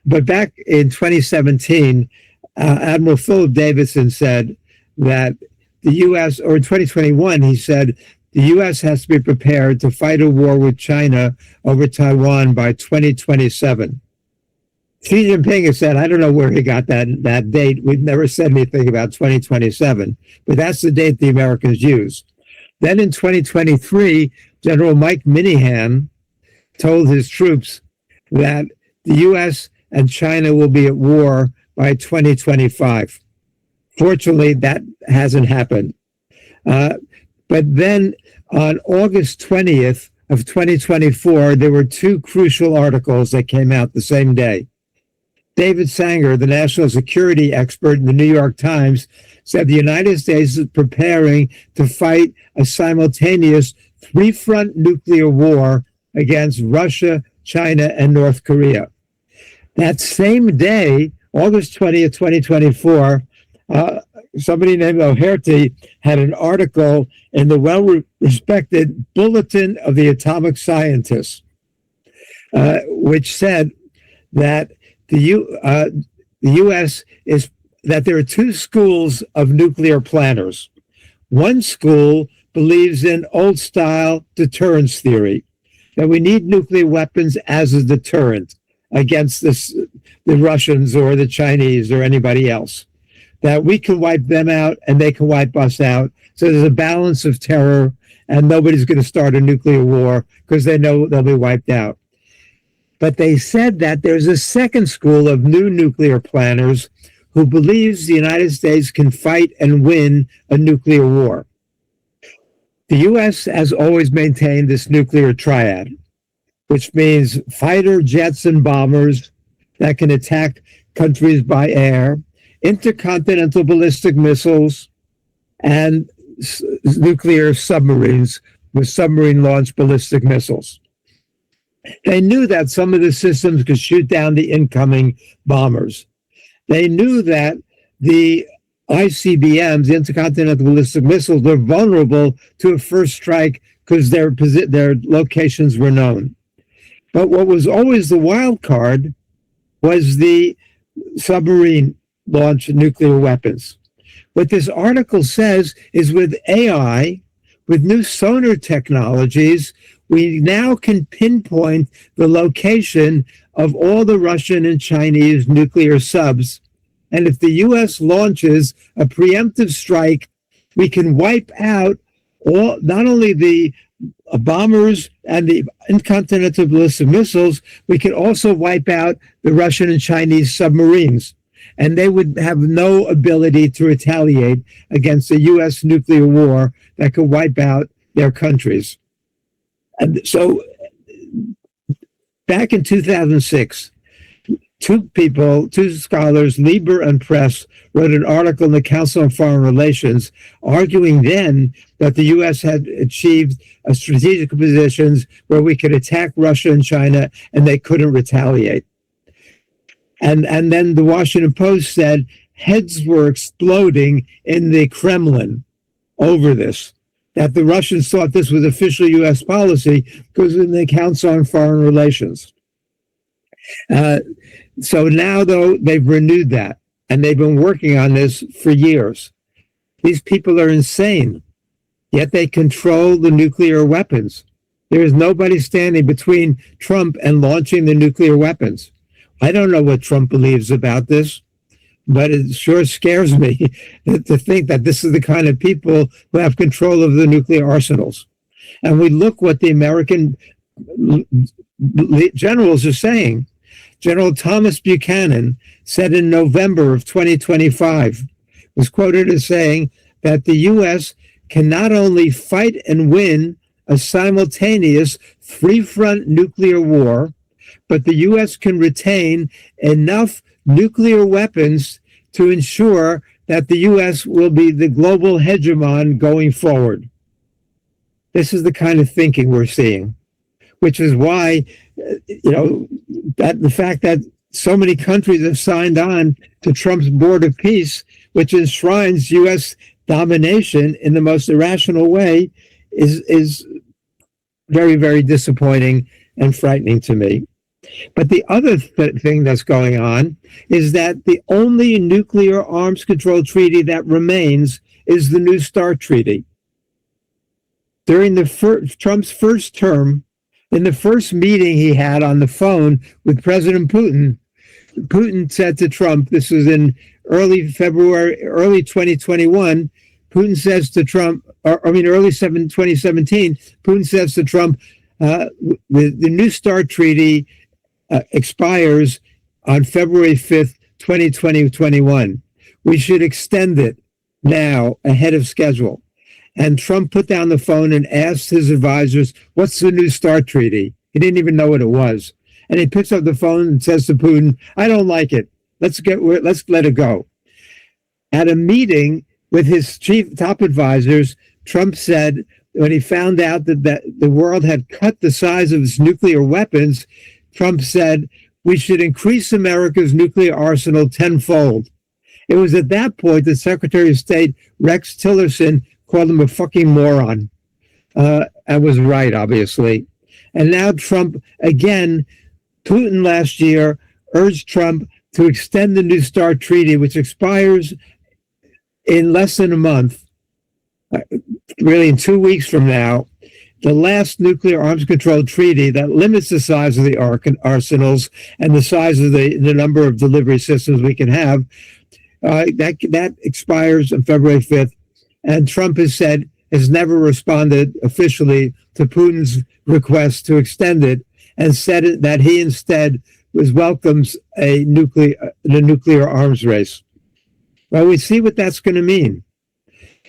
But back in 2017, Admiral Philip Davidson said that the U.S., or in 2021, he said the U.S. has to be prepared to fight a war with China over Taiwan by 2027. Xi Jinping has said, I don't know where he got that date. We've never said anything about 2027, but that's the date the Americans used. Then in 2023, General Mike Minihan told his troops that the U.S. and China will be at war by 2025. Fortunately, that hasn't happened. But then on August 20th of 2024, there were 2 crucial articles that came out the same day. David Sanger, the national security expert in the New York Times, said the United States is preparing to fight a simultaneous 3-front nuclear war against Russia, China, and North Korea. That same day, August 20th, 2024, somebody named O'Herty had an article in the well-respected Bulletin of the Atomic Scientists, which said that the U.S. is that there are 2 schools of nuclear planners. One school believes in old-style deterrence theory, that we need nuclear weapons as a deterrent against the Russians or the Chinese or anybody else, that we can wipe them out and they can wipe us out. So there's a balance of terror, and nobody's going to start a nuclear war because they know they'll be wiped out. But they said that there's a second school of new nuclear planners who believes the United States can fight and win a nuclear war. The U.S. has always maintained this nuclear triad, which means fighter jets and bombers that can attack countries by air, intercontinental ballistic missiles, and nuclear submarines with submarine-launched ballistic missiles. They knew that some of the systems could shoot down the incoming bombers. They knew that the ICBMs, the intercontinental ballistic missiles, were vulnerable to a first strike because their locations were known. But what was always the wild card was the submarine-launched nuclear weapons. What this article says is with AI, with new sonar technologies, we now can pinpoint the location of all the Russian and Chinese nuclear subs. And if the U.S. launches a preemptive strike, we can wipe out all, not only the bombers and the intercontinental ballistic missiles, we can also wipe out the Russian and Chinese submarines. And they would have no ability to retaliate against a U.S. nuclear war that could wipe out their countries. And so back in 2006, 2 scholars, Lieber and Press, wrote an article in the Council on Foreign Relations arguing then that the U.S. had achieved a strategic positions where we could attack Russia and China and they couldn't retaliate. And then the Washington Post said heads were exploding in the Kremlin over this, that the Russians thought this was official U.S. policy because in the Council on Foreign Relations. So now, though, they've renewed that, and they've been working on this for years. These people are insane, yet they control the nuclear weapons. There is nobody standing between Trump and launching the nuclear weapons. I don't know what Trump believes about this, but it sure scares me to think that this is the kind of people who have control of the nuclear arsenals. And we look what the American generals are saying. General Thomas Buchanan said in November of 2025, was quoted as saying that the U.S. can not only fight and win a simultaneous three-front nuclear war, but the U.S. can retain enough nuclear weapons to ensure that the U.S. will be the global hegemon going forward. This is the kind of thinking we're seeing, which is why, that the fact that so many countries have signed on to Trump's Board of Peace, which enshrines U.S. domination in the most irrational way, is very, very disappointing and frightening to me. But the other thing that's going on is that the only nuclear arms control treaty that remains is the New START treaty. During Trump's first term, in the first meeting he had on the phone with President Putin, Putin said to Trump, this was in early 2021, Putin says to Trump, early 2017, Putin says to Trump, the New START treaty expires on February 5th, 2021. We should extend it now ahead of schedule. And Trump put down the phone and asked his advisors, what's the New START treaty? He didn't even know what it was. And he picks up the phone and says to Putin, I don't like it. Let's let it go. At a meeting with his top advisors, Trump said, when he found out that the world had cut the size of its nuclear weapons, Trump said, we should increase America's nuclear arsenal tenfold. It was at that point that Secretary of State Rex Tillerson called him a fucking moron. And was right, obviously. And now Trump, again, Putin last year urged Trump to extend the New START treaty, which expires in less than a month, really in 2 weeks from now, the last nuclear arms control treaty that limits the size of the arsenals and the size of the number of delivery systems we can have, that expires on February 5th. And Trump has never responded officially to Putin's request to extend it, and said that he instead welcomes the nuclear arms race. Well, we see what that's going to mean,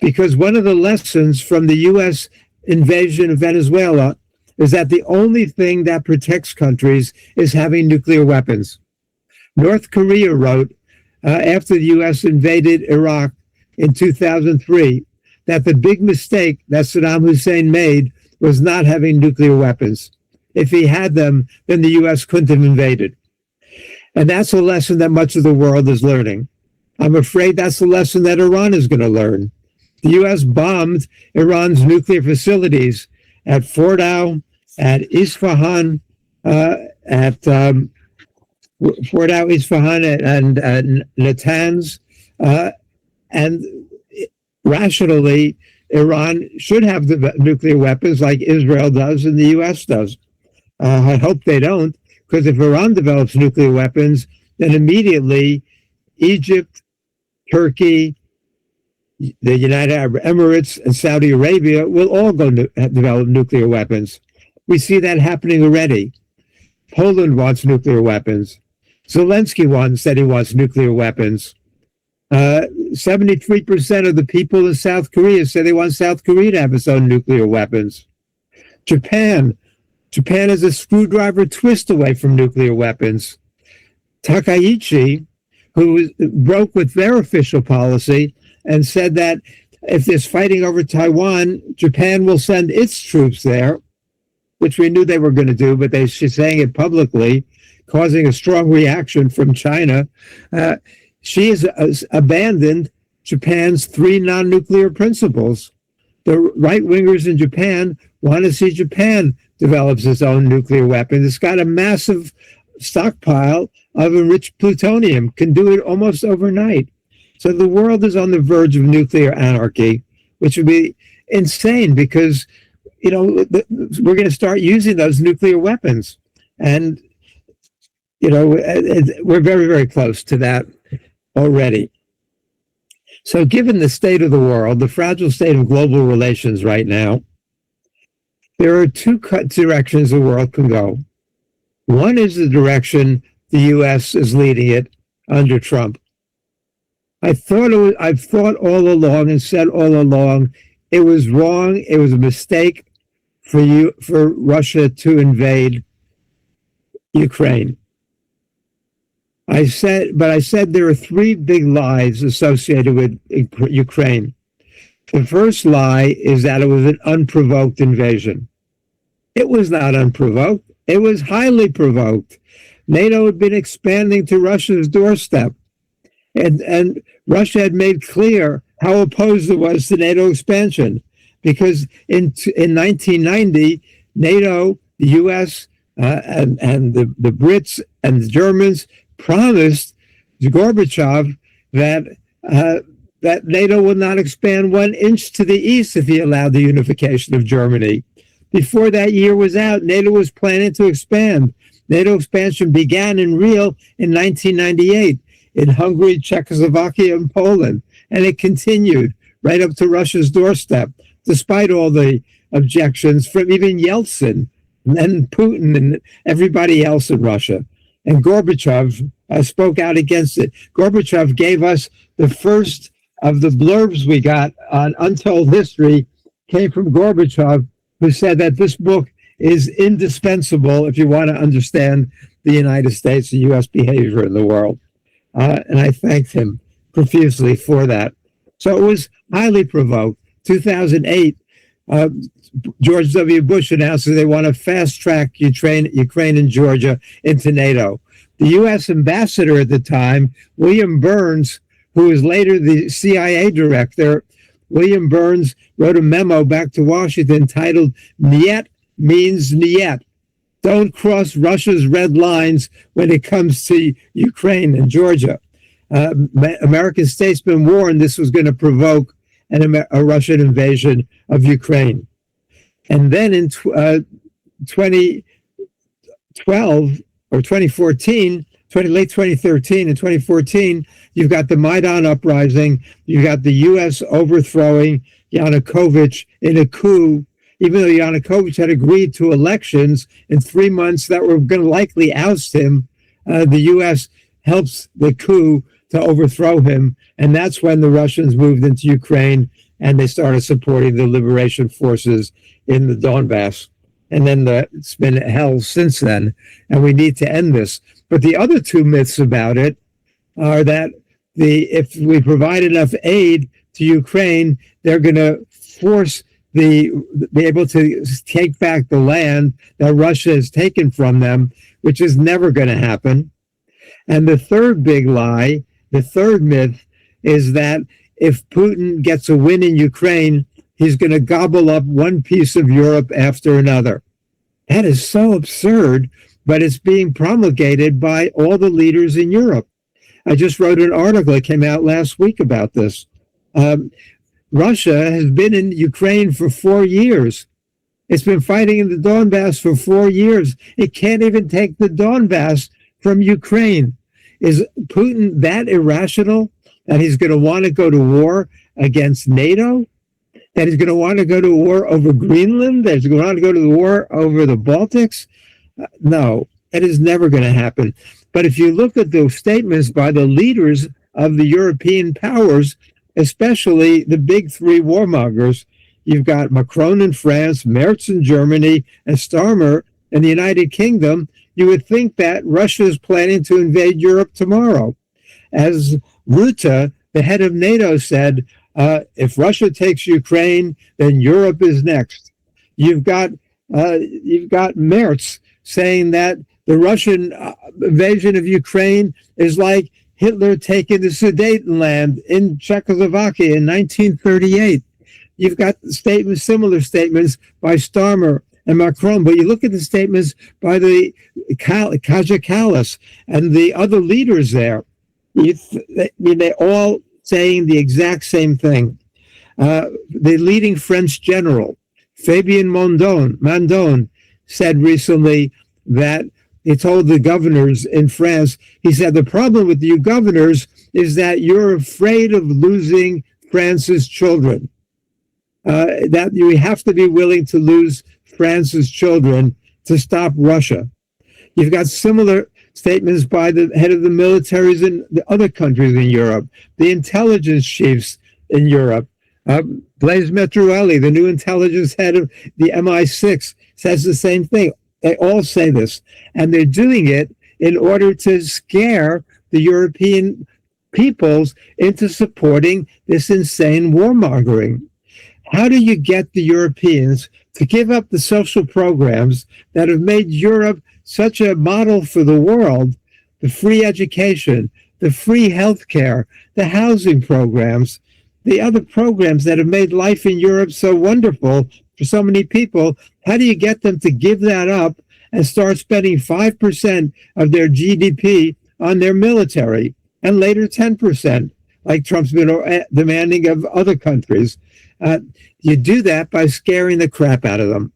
because one of the lessons from the U.S. invasion of Venezuela is that the only thing that protects countries is having nuclear weapons. North Korea wrote, after the U.S. invaded Iraq in 2003, that the big mistake that Saddam Hussein made was not having nuclear weapons. If he had them, then the U.S. couldn't have invaded. And that's a lesson that much of the world is learning. I'm afraid that's the lesson that Iran is going to learn. The U.S. bombed Iran's nuclear facilities at Fordow, at Isfahan, and Natanz, and rationally, Iran should have the nuclear weapons like Israel does and the U.S. does. I hope they don't, because if Iran develops nuclear weapons, then immediately Egypt, Turkey, the United Arab Emirates, and Saudi Arabia will all develop nuclear weapons. We see that happening already. Poland wants nuclear weapons. Zelensky said he wants nuclear weapons. 73% of the people in South Korea say they want South Korea to have its own nuclear weapons. Japan is a screwdriver twist away from nuclear weapons. Takaichi, who broke with their official policy and said that if there's fighting over Taiwan, Japan will send its troops there, which we knew they were going to do, but she's saying it publicly, causing a strong reaction from China. She has abandoned Japan's 3 non-nuclear principles. The right-wingers in Japan want to see Japan develops its own nuclear weapons. It's got a massive stockpile of enriched plutonium, can do it almost overnight. So the world is on the verge of nuclear anarchy, which would be insane because, we're going to start using those nuclear weapons. And, we're very, very close to that already. So given the state of the world, the fragile state of global relations right now, There are two directions the world can go. One is the direction the U.S. is leading it under Trump. I've thought all along and said all along, it was wrong. It was a mistake for Russia to invade Ukraine. I said there are three big lies associated with Ukraine. The first lie is that it was an unprovoked invasion. It was not unprovoked. It was highly provoked. NATO had been expanding to Russia's doorstep. And Russia had made clear how opposed it was to NATO expansion. Because in 1990, NATO, the U.S., and the Brits and the Germans promised Gorbachev that NATO would not expand 1 inch to the east if he allowed the unification of Germany. Before that year was out, NATO was planning to expand. NATO expansion began in real in 1998 in Hungary, Czechoslovakia, and Poland, and it continued right up to Russia's doorstep, despite all the objections from even Yeltsin and Putin and everybody else in Russia. And Gorbachev spoke out against it. Gorbachev gave us the first of the blurbs we got on Untold History came from Gorbachev, who said that this book is indispensable if you want to understand the United States and U.S. behavior in the world. And I thanked him profusely for that. So it was highly provoked. 2008, George W. Bush announced that they want to fast-track Ukraine and Georgia into NATO. The U.S. ambassador at the time, William Burns, who was later the CIA director, William Burns wrote a memo back to Washington titled, "Niet means niet. Don't cross Russia's red lines when it comes to Ukraine and Georgia." American statesmen warned this was going to provoke a Russian invasion of Ukraine. And then in 2012 or 2014, late 2013 and 2014, you've got the Maidan uprising. You've got the U.S. overthrowing Yanukovych in a coup, even though Yanukovych had agreed to elections in 3 months that were going to likely oust him. The U.S. helps the coup to overthrow him. And that's when the Russians moved into Ukraine and they started supporting the liberation forces in the Donbass. And then it's been hell since then. And we need to end this. But the other two myths about it are that if we provide enough aid to Ukraine, they're going to be able to take back the land that Russia has taken from them, which is never going to happen. And the third big lie, the third myth, is that if Putin gets a win in Ukraine, he's going to gobble up one piece of Europe after another. That is so absurd, but it's being promulgated by all the leaders in Europe. I just wrote an article that came out last week about this. Russia has been in Ukraine for 4 years. It's been fighting in the Donbass for 4 years. It can't even take the Donbass from Ukraine. Is Putin that irrational that he's going to want to go to war against NATO? That he's going to want to go to war over Greenland? That he's going to want to go to the war over the Baltics? No, that is never going to happen. But if you look at those statements by the leaders of the European powers, especially the big three warmongers, you've got Macron in France, Merz in Germany, and Starmer in the United Kingdom, you would think that Russia is planning to invade Europe tomorrow. As Rutte, the head of NATO, said, if Russia takes Ukraine, then Europe is next. You've got Merz saying that the Russian invasion of Ukraine is like Hitler taking the Sudetenland in Czechoslovakia in 1938. You've got similar statements by Starmer and Macron, but you look at the statements by the Kaja Kallas and the other leaders there, they're all saying the exact same thing. The leading French general, Fabien Mandon, said recently that he told the governors in France, he said, the problem with you governors is that you're afraid of losing France's children, that you have to be willing to lose France's children to stop Russia. You've got similar statements by the head of the militaries in the other countries in Europe, the intelligence chiefs in Europe. Blaise Metrueli, the new intelligence head of the MI6, says the same thing. They all say this, and they're doing it in order to scare the European peoples into supporting this insane warmongering. How do you get the Europeans to give up the social programs that have made Europe such a model for the world, the free education, the free healthcare, the housing programs, the other programs that have made life in Europe so wonderful for so many people? How do you get them to give that up and start spending 5% of their GDP on their military and later 10%, like Trump's been demanding of other countries? You do that by scaring the crap out of them,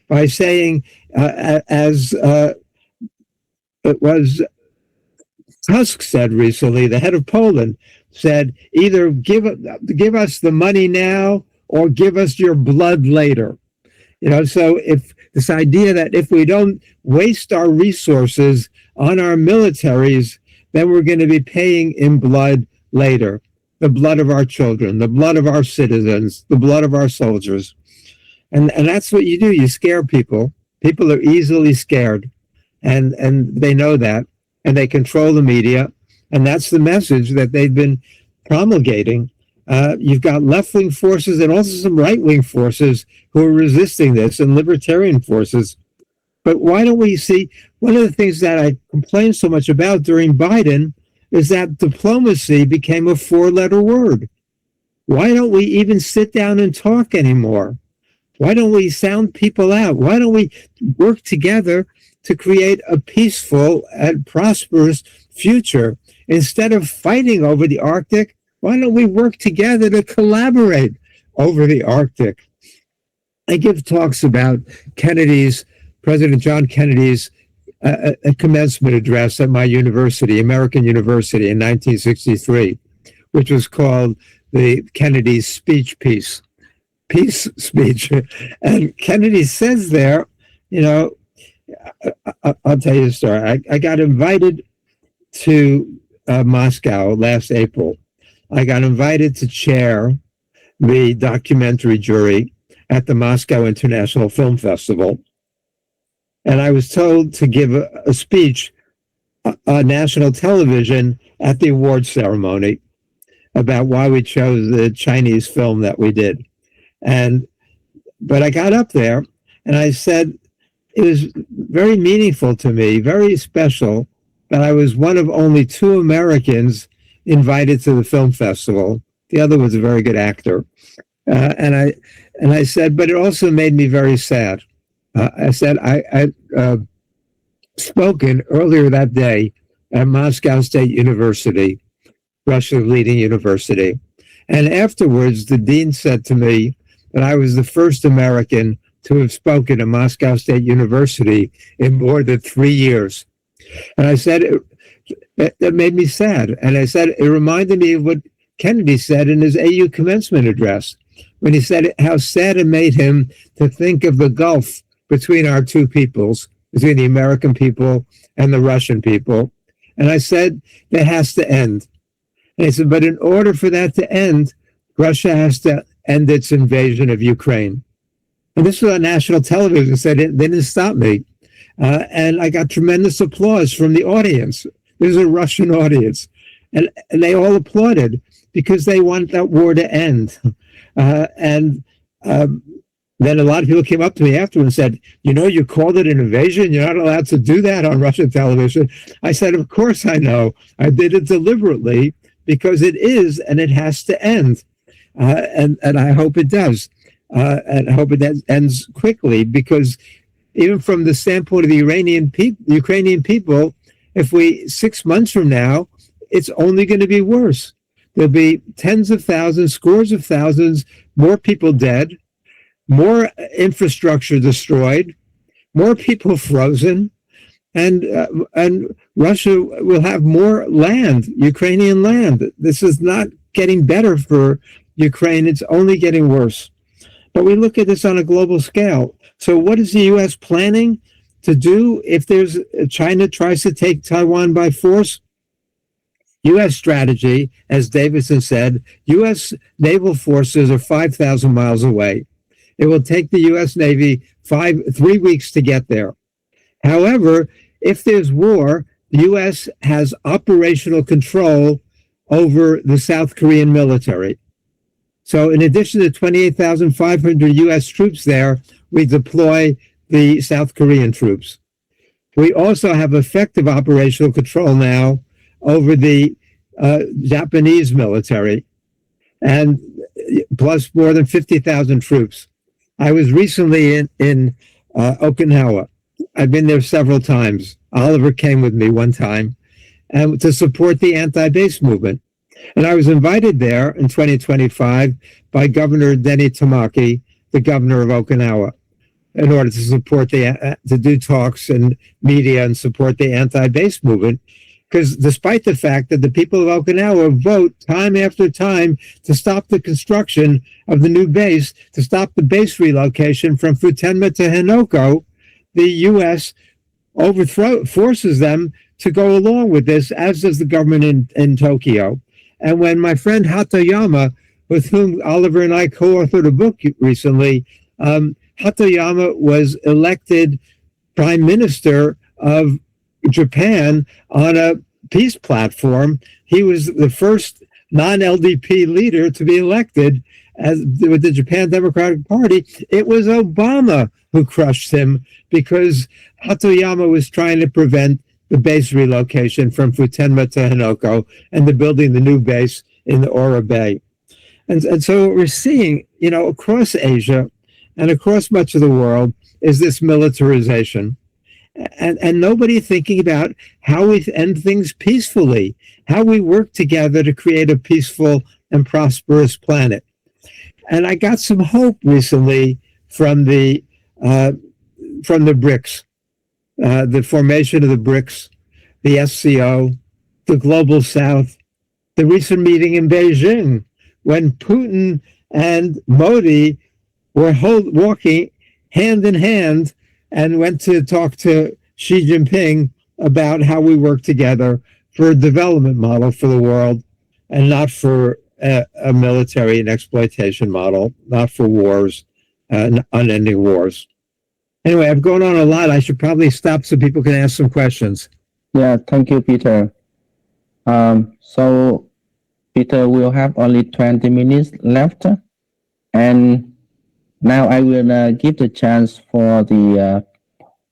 by saying, as it was Tusk said recently, the head of Poland said, either give us the money now or give us your blood later. So if this idea that if we don't waste our resources on our militaries, then we're going to be paying in blood later, the blood of our children, the blood of our citizens, the blood of our soldiers. And that's what you do. You scare people. People are easily scared, and they know that, and they control the media, and that's the message that they've been promulgating. You've got left-wing forces and also some right-wing forces who are resisting this, and libertarian forces. But why don't we see, one of the things that I complained so much about during Biden is that diplomacy became a four-letter word. Why don't we even sit down and talk anymore? Why don't we sound people out? Why don't we work together to create a peaceful and prosperous future? Instead of fighting over the Arctic, why don't we work together to collaborate over the Arctic? I give talks about President John Kennedy's a commencement address at my university, American University, in 1963, which was called the Kennedy's speech peace speech. And Kennedy says there, I'll tell you a story. I got invited to Moscow last April. I got invited to chair the documentary jury at the Moscow International Film Festival. And I was told to give a speech on national television at the award ceremony about why we chose the Chinese film that we did. But I got up there and I said, it was very meaningful to me, very special, that I was one of only 2 Americans invited to the film festival. The other was a very good actor. And I said, but it also made me very sad. I said, I spoken earlier that day at Moscow State University, Russia's leading university. And afterwards, the dean said to me that I was the first American to have spoken at Moscow State University in more than 3 years. And I said, that made me sad. And I said, it reminded me of what Kennedy said in his AU commencement address, when he said how sad it made him to think of the gulf between our two peoples, between the American people and the Russian people. And I said, that has to end. And he said, but in order for that to end, Russia has to end its invasion of Ukraine. And this was on national television, so they didn't stop me. And I got tremendous applause from the audience. There's a Russian audience. And they all applauded because they want that war to end. Then a lot of people came up to me afterwards and said, you called it an invasion. You're not allowed to do that on Russian television. I said, of course I know. I did it deliberately because it is, and it has to end. And I hope it does. And I hope it ends quickly, because even from the standpoint of the Ukrainian people, if 6 months from now, it's only going to be worse. There'll be tens of thousands, scores of thousands, more people dead, more infrastructure destroyed, more people frozen, and Russia will have more land, Ukrainian land. This is not getting better for Ukraine. It's only getting worse. But we look at this on a global scale. So what is the U.S. planning to do if China tries to take Taiwan by force? U.S. strategy, as Davidson said, U.S. naval forces are 5,000 miles away. It will take the U.S. Navy 3 weeks to get there. However, if there's war, the U.S. has operational control over the South Korean military. So in addition to 28,500 U.S. troops there, we deploy the South Korean troops. We also have effective operational control now over the Japanese military, and plus more than 50,000 troops. I was recently in Okinawa. I've been there several times. Oliver came with me one time and to support the anti-base movement. And I was invited there in 2025 by Governor Denny Tamaki, the governor of Okinawa, in order to support to do talks and media and support the anti-base movement. Because despite the fact that the people of Okinawa vote time after time to stop the construction of the new base, to stop the base relocation from Futenma to Henoko, the U.S. forces them to go along with this, as does the government in Tokyo. And when my friend Hatoyama, with whom Oliver and I co-authored a book recently, Hatoyama was elected prime minister of Japan on a peace platform. He was the first non-LDP leader to be elected with the Japan Democratic Party. It was Obama who crushed him because Hatoyama was trying to prevent the base relocation from Futenma to Henoko and the building the new base in the Ora Bay. And so what we're seeing, across Asia and across much of the world is this militarization. And nobody thinking about how we end things peacefully, how we work together to create a peaceful and prosperous planet. And I got some hope recently from the BRICS, the formation of the BRICS, the SCO, the Global South, the recent meeting in Beijing when Putin and Modi were walking hand in hand and went to talk to Xi Jinping about how we work together for a development model for the world and not for a military and exploitation model, not for wars, unending wars. Anyway, I've gone on a lot. I should probably stop so people can ask some questions.
Yeah, thank you, Peter. So, Peter, we'll have only 20 minutes left. And now I will give the chance for the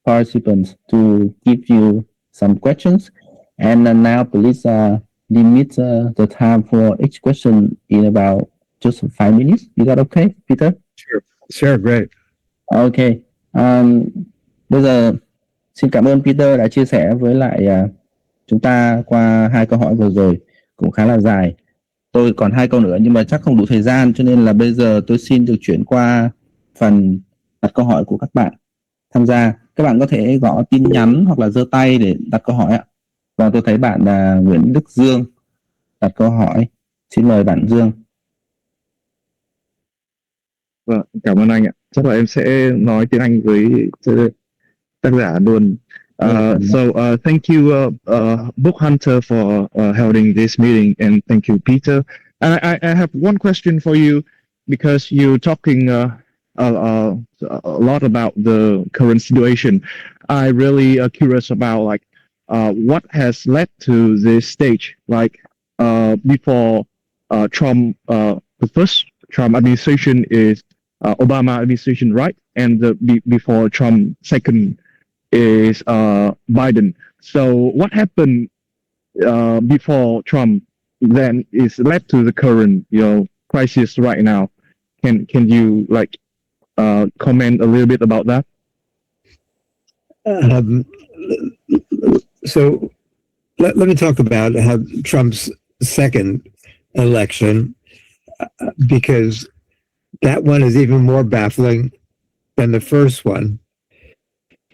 participants to give you some questions. And now please limit the time for each question in about just 5 minutes. Is that okay, Peter?
Sure, great.
Okay. Bây giờ xin cảm ơn Peter đã chia sẻ với lại chúng ta qua 2 câu hỏi vừa rồi cũng khá là dài. Tôi còn 2 câu nữa nhưng mà chắc không đủ thời gian, cho nên là bây giờ tôi xin được chuyển qua phần đặt câu hỏi của các bạn tham gia. Các bạn có thể gõ tin nhắn hoặc là giơ tay để đặt câu hỏi ạ. Và tôi thấy bạn là Nguyễn Đức Dương đặt câu hỏi. Xin mời bạn Dương.
Vâng, cảm ơn anh ạ. Chắc là em sẽ nói tiếng Anh với tác giả luôn. Thank you, Book Hunter, for holding this meeting, and thank you, Peter. I have one question for you, because you're talking a lot about the current situation. I really curious about what has led to this stage. Before Trump, the first Trump administration is Obama administration, right? And before Trump, second is Biden. So what happened before Trump then is led to the current crisis right now? Can you comment a little bit about that?
So let me talk about Trump's second election, because that one is even more baffling than the first one,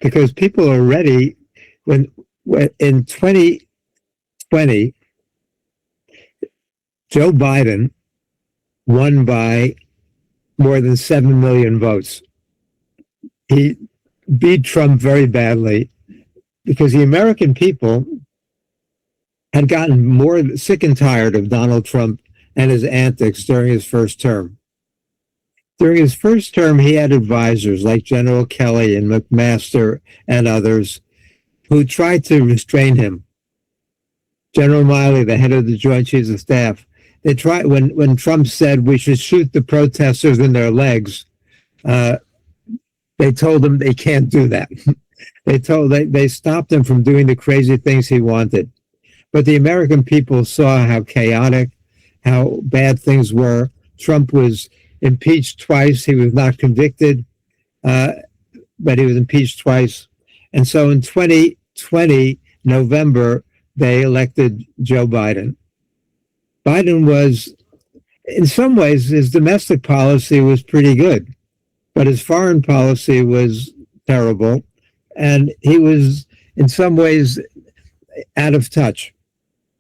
because people are ready when in 2020, Joe Biden won by more than 7 million votes. He beat Trump very badly because the American people had gotten more sick and tired of Donald Trump and his antics during his first term. During his first term, he had advisors like General Kelly and McMaster and others who tried to restrain him. General Miley, the head of the Joint Chiefs of Staff, they tried when Trump said we should shoot the protesters in their legs. They told him they can't do that. They stopped him from doing the crazy things he wanted. But the American people saw how chaotic, how bad things were. Trump was impeached twice. He was not convicted, but he was impeached twice. And so in 2020, November, they elected Joe Biden. Biden was, in some ways, his domestic policy was pretty good, but his foreign policy was terrible. And he was, in some ways, out of touch.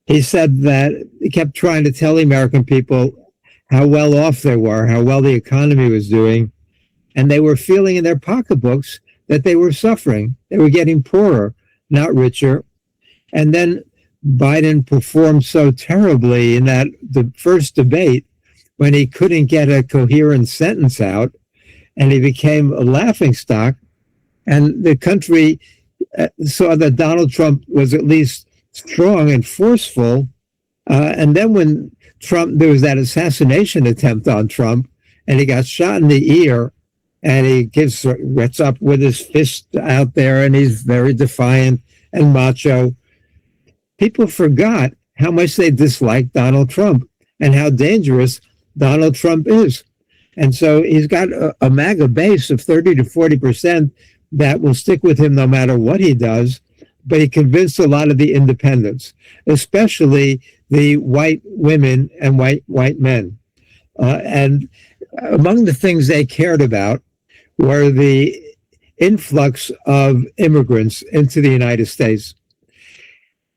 He said that he kept trying to tell the American people how well off they were, how well the economy was doing. And they were feeling in their pocketbooks that they were suffering. They were getting poorer, not richer. And then Biden performed so terribly in that the first debate when he couldn't get a coherent sentence out, and he became a laughingstock. And the country saw that Donald Trump was at least strong and forceful. And then when there was that assassination attempt on Trump, and he got shot in the ear, and he gets up with his fist out there, and he's very defiant and macho. People forgot how much they disliked Donald Trump and how dangerous Donald Trump is. And so he's got a MAGA base of 30 to 40% that will stick with him no matter what he does. But he convinced a lot of the independents, especially the white women and white men. And among the things they cared about were the influx of immigrants into the United States.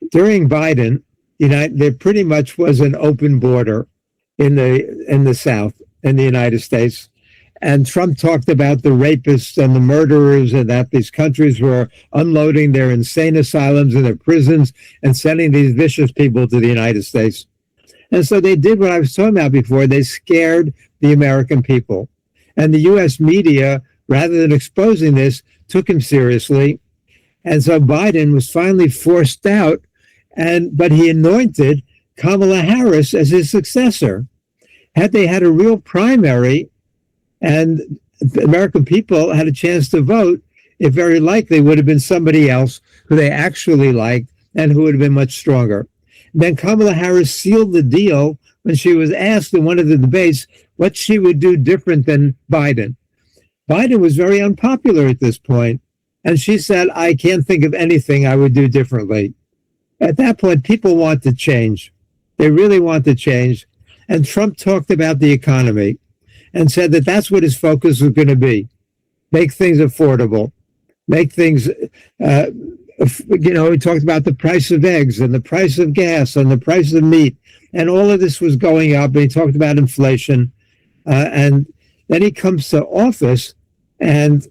During Biden, there pretty much was an open border in the South, in the United States. And Trump talked about the rapists and the murderers, and that these countries were unloading their insane asylums and their prisons and sending these vicious people to the United States. And so they did what I was talking about before. They scared the American people. And the U.S. media, rather than exposing this, took him seriously. And so Biden was finally forced out, but he anointed Kamala Harris as his successor. Had they had a real primary and the American people had a chance to vote, it very likely would have been somebody else who they actually liked and who would have been much stronger. Then Kamala Harris sealed the deal when she was asked in one of the debates what she would do different than Biden. Biden was very unpopular at this point, and she said, I can't think of anything I would do differently. At that point, people want to change. They really want to change. And Trump talked about the economy and said that that's what his focus was going to be. Make things affordable. Make things, he talked about the price of eggs and the price of gas and the price of meat. And all of this was going up. And he talked about inflation. And then he comes to office and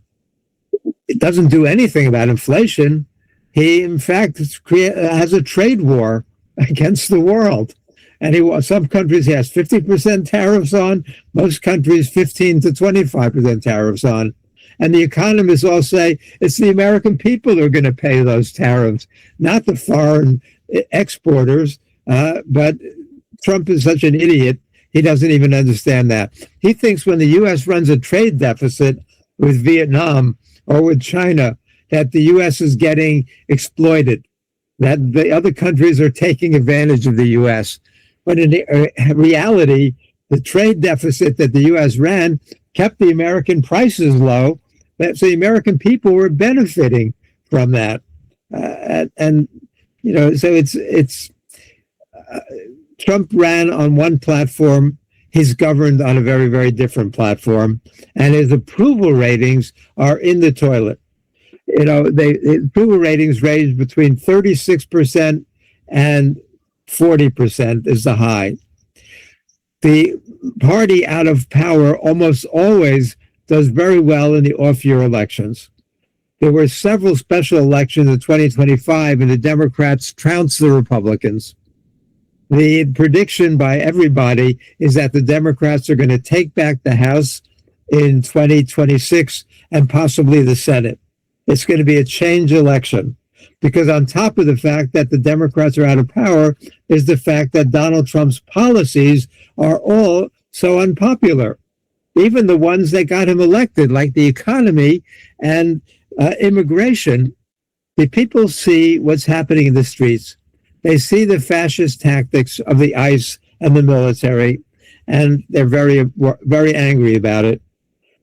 it doesn't do anything about inflation. He, in fact, has a trade war against the world. And some countries he has 50% tariffs on, most countries 15 to 25% tariffs on. And the economists all say it's the American people who are going to pay those tariffs, not the foreign exporters. But Trump is such an idiot, he doesn't even understand that. He thinks when the U.S. runs a trade deficit with Vietnam or with China, that the U.S. is getting exploited, that the other countries are taking advantage of the U.S. But in reality, the trade deficit that the U.S. ran kept the American prices low. So the American people were benefiting from that. Trump ran on one platform. He's governed on a very, very different platform. And his approval ratings are in the toilet. The approval ratings range between 36% and 40% is the high. the party out of power almost always does very well in the off-year elections. There were several special elections in 2025, and the Democrats trounced the Republicans. The prediction by everybody is that the Democrats are going to take back the House in 2026 and possibly the Senate. It's going to be a change election, because on top of the fact that the Democrats are out of power is the fact that Donald Trump's policies are all so unpopular. Even the ones that got him elected, like the economy and immigration, the people see what's happening in the streets. They see the fascist tactics of the ICE and the military, and they're very, very angry about it.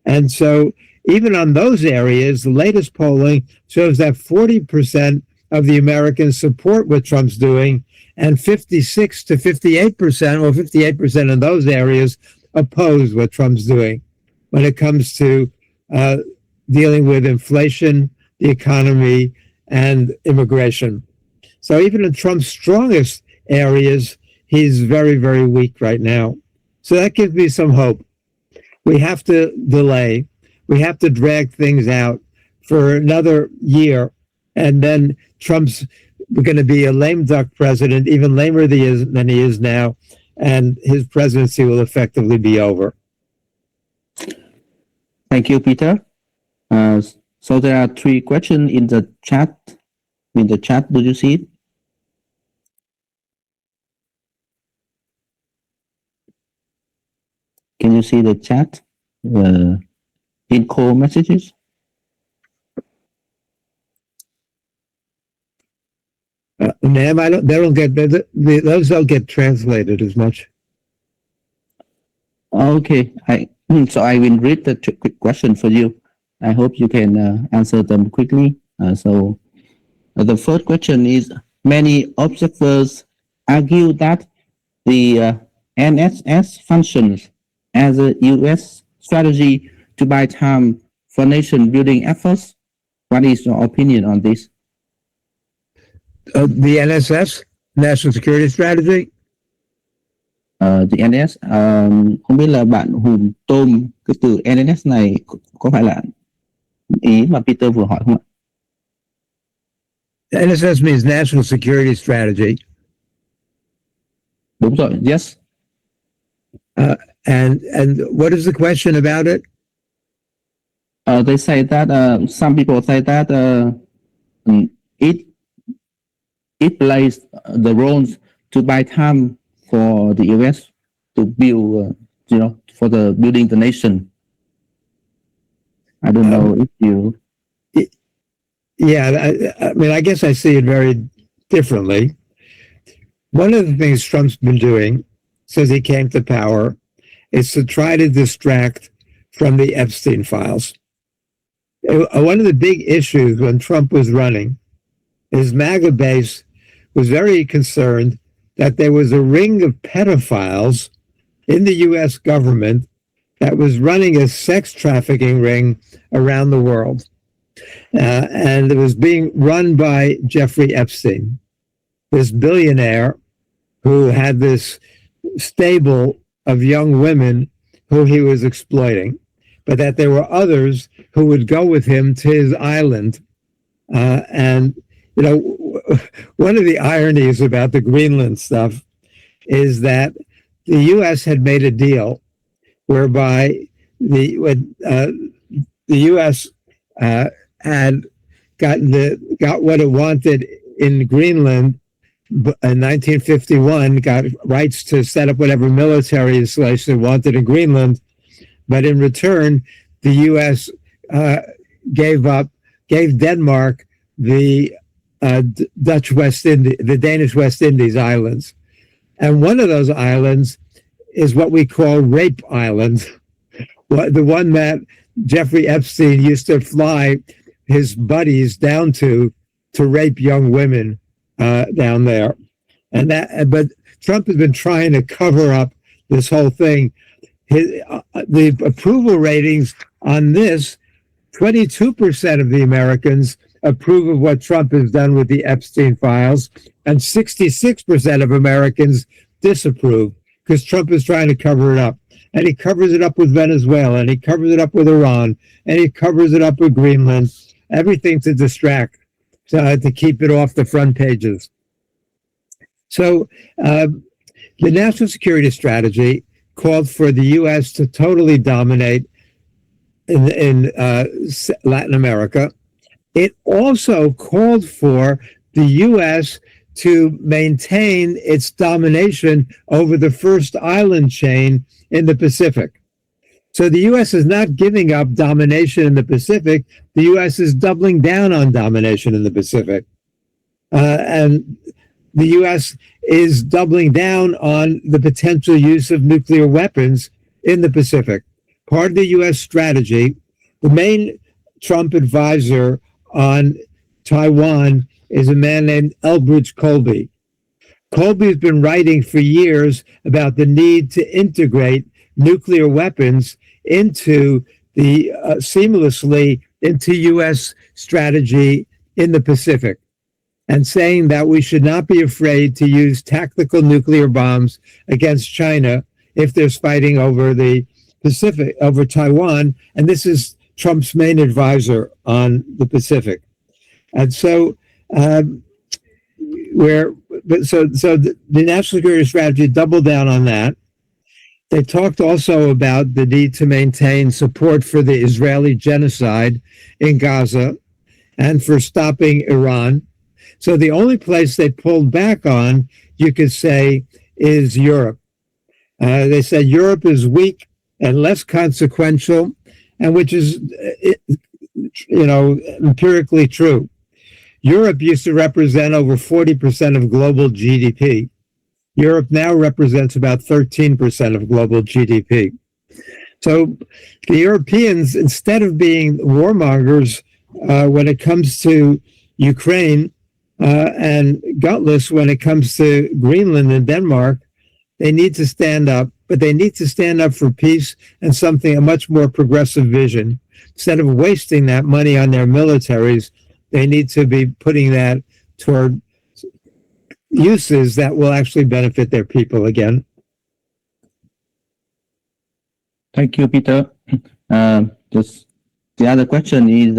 And so even on those areas, the latest polling shows that 40% of the Americans support what Trump's doing, and 56 to 58%, or 58% in those areas, oppose what Trump's doing when it comes to dealing with inflation, the economy, and immigration. So even in Trump's strongest areas, he's very, very weak right now. So that gives me some hope. We have to delay. We have to drag things out for another year, and then Trump's going to be a lame duck president, even lamer than he is now, and his presidency will effectively be over.
Thank you, Peter. So there are 3 questions in the chat. Do you see it? Can you see the chat? In call messages?
Ma'am, those don't get translated as much.
Okay, so I will read the quick question for you. I hope you can answer them quickly. So the first question is, many observers argue that the NSS functions as a U.S. strategy to buy time for nation-building efforts. What is your opinion on this?
The NSS, National Security Strategy?
The NSS, không biết là bạn Hùng tôm cái từ NSS này có phải là ý mà Peter vừa hỏi không ạ?
NSS means National Security Strategy.
Đúng rồi, yes.
And what is the question about it?
They say that some people say that it plays the roles to buy time for the U.S. to build, for the building the nation. I don't know if you.
Yeah, I mean, I guess I see it very differently. One of the things Trump's been doing since he came to power is to try to distract from the Epstein files. One of the big issues when Trump was running, his MAGA base was very concerned that there was a ring of pedophiles in the U.S. government that was running a sex trafficking ring around the world. And it was being run by Jeffrey Epstein, this billionaire who had this stable of young women who he was exploiting, but that there were others who would go with him to his island. And, one of the ironies about the Greenland stuff is that the U.S. had made a deal whereby the U.S. had got what it wanted in Greenland in 1951, got rights to set up whatever military installation it wanted in Greenland, but in return, the U.S. gave Denmark the Danish West Indies islands, and one of those islands is what we call Rape Island, the one that Jeffrey Epstein used to fly his buddies down to rape young women down there. But Trump has been trying to cover up this whole thing. The approval ratings on this, 22% of the Americans approve of what Trump has done with the Epstein files, and 66% of Americans disapprove, because Trump is trying to cover it up. And he covers it up with Venezuela, and he covers it up with Iran, and he covers it up with Greenland, everything to distract, to keep it off the front pages. So the national security strategy called for the U.S. to totally dominate in Latin America. It also called for the U.S. to maintain its domination over the first island chain in the Pacific. So the U.S. is not giving up domination in the Pacific. The U.S. is doubling down on domination in the Pacific. And the U.S. is doubling down on the potential use of nuclear weapons in the Pacific. Part of the U.S. strategy, the main Trump advisor on Taiwan is a man named Elbridge Colby. Colby's been writing for years about the need to integrate nuclear weapons into the seamlessly into U.S. strategy in the Pacific, and saying that we should not be afraid to use tactical nuclear bombs against China if there's fighting over the Pacific, over Taiwan. And this is Trump's main advisor on the Pacific. And so the national security strategy doubled down on that. They talked also about the need to maintain support for the Israeli genocide in Gaza and for stopping Iran. So the only place they pulled back on, you could say, is Europe. They said Europe is weak and less consequential, and which is, empirically true. Europe used to represent over 40% of global GDP. Europe now represents about 13% of global GDP. So the Europeans, instead of being warmongers when it comes to Ukraine and gutless when it comes to Greenland and Denmark, they need to stand up, but they need to stand up for peace and a much more progressive vision. Instead of wasting that money on their militaries, they need to be putting that toward uses that will actually benefit their people again.
Thank you, Peter. Just the other question is,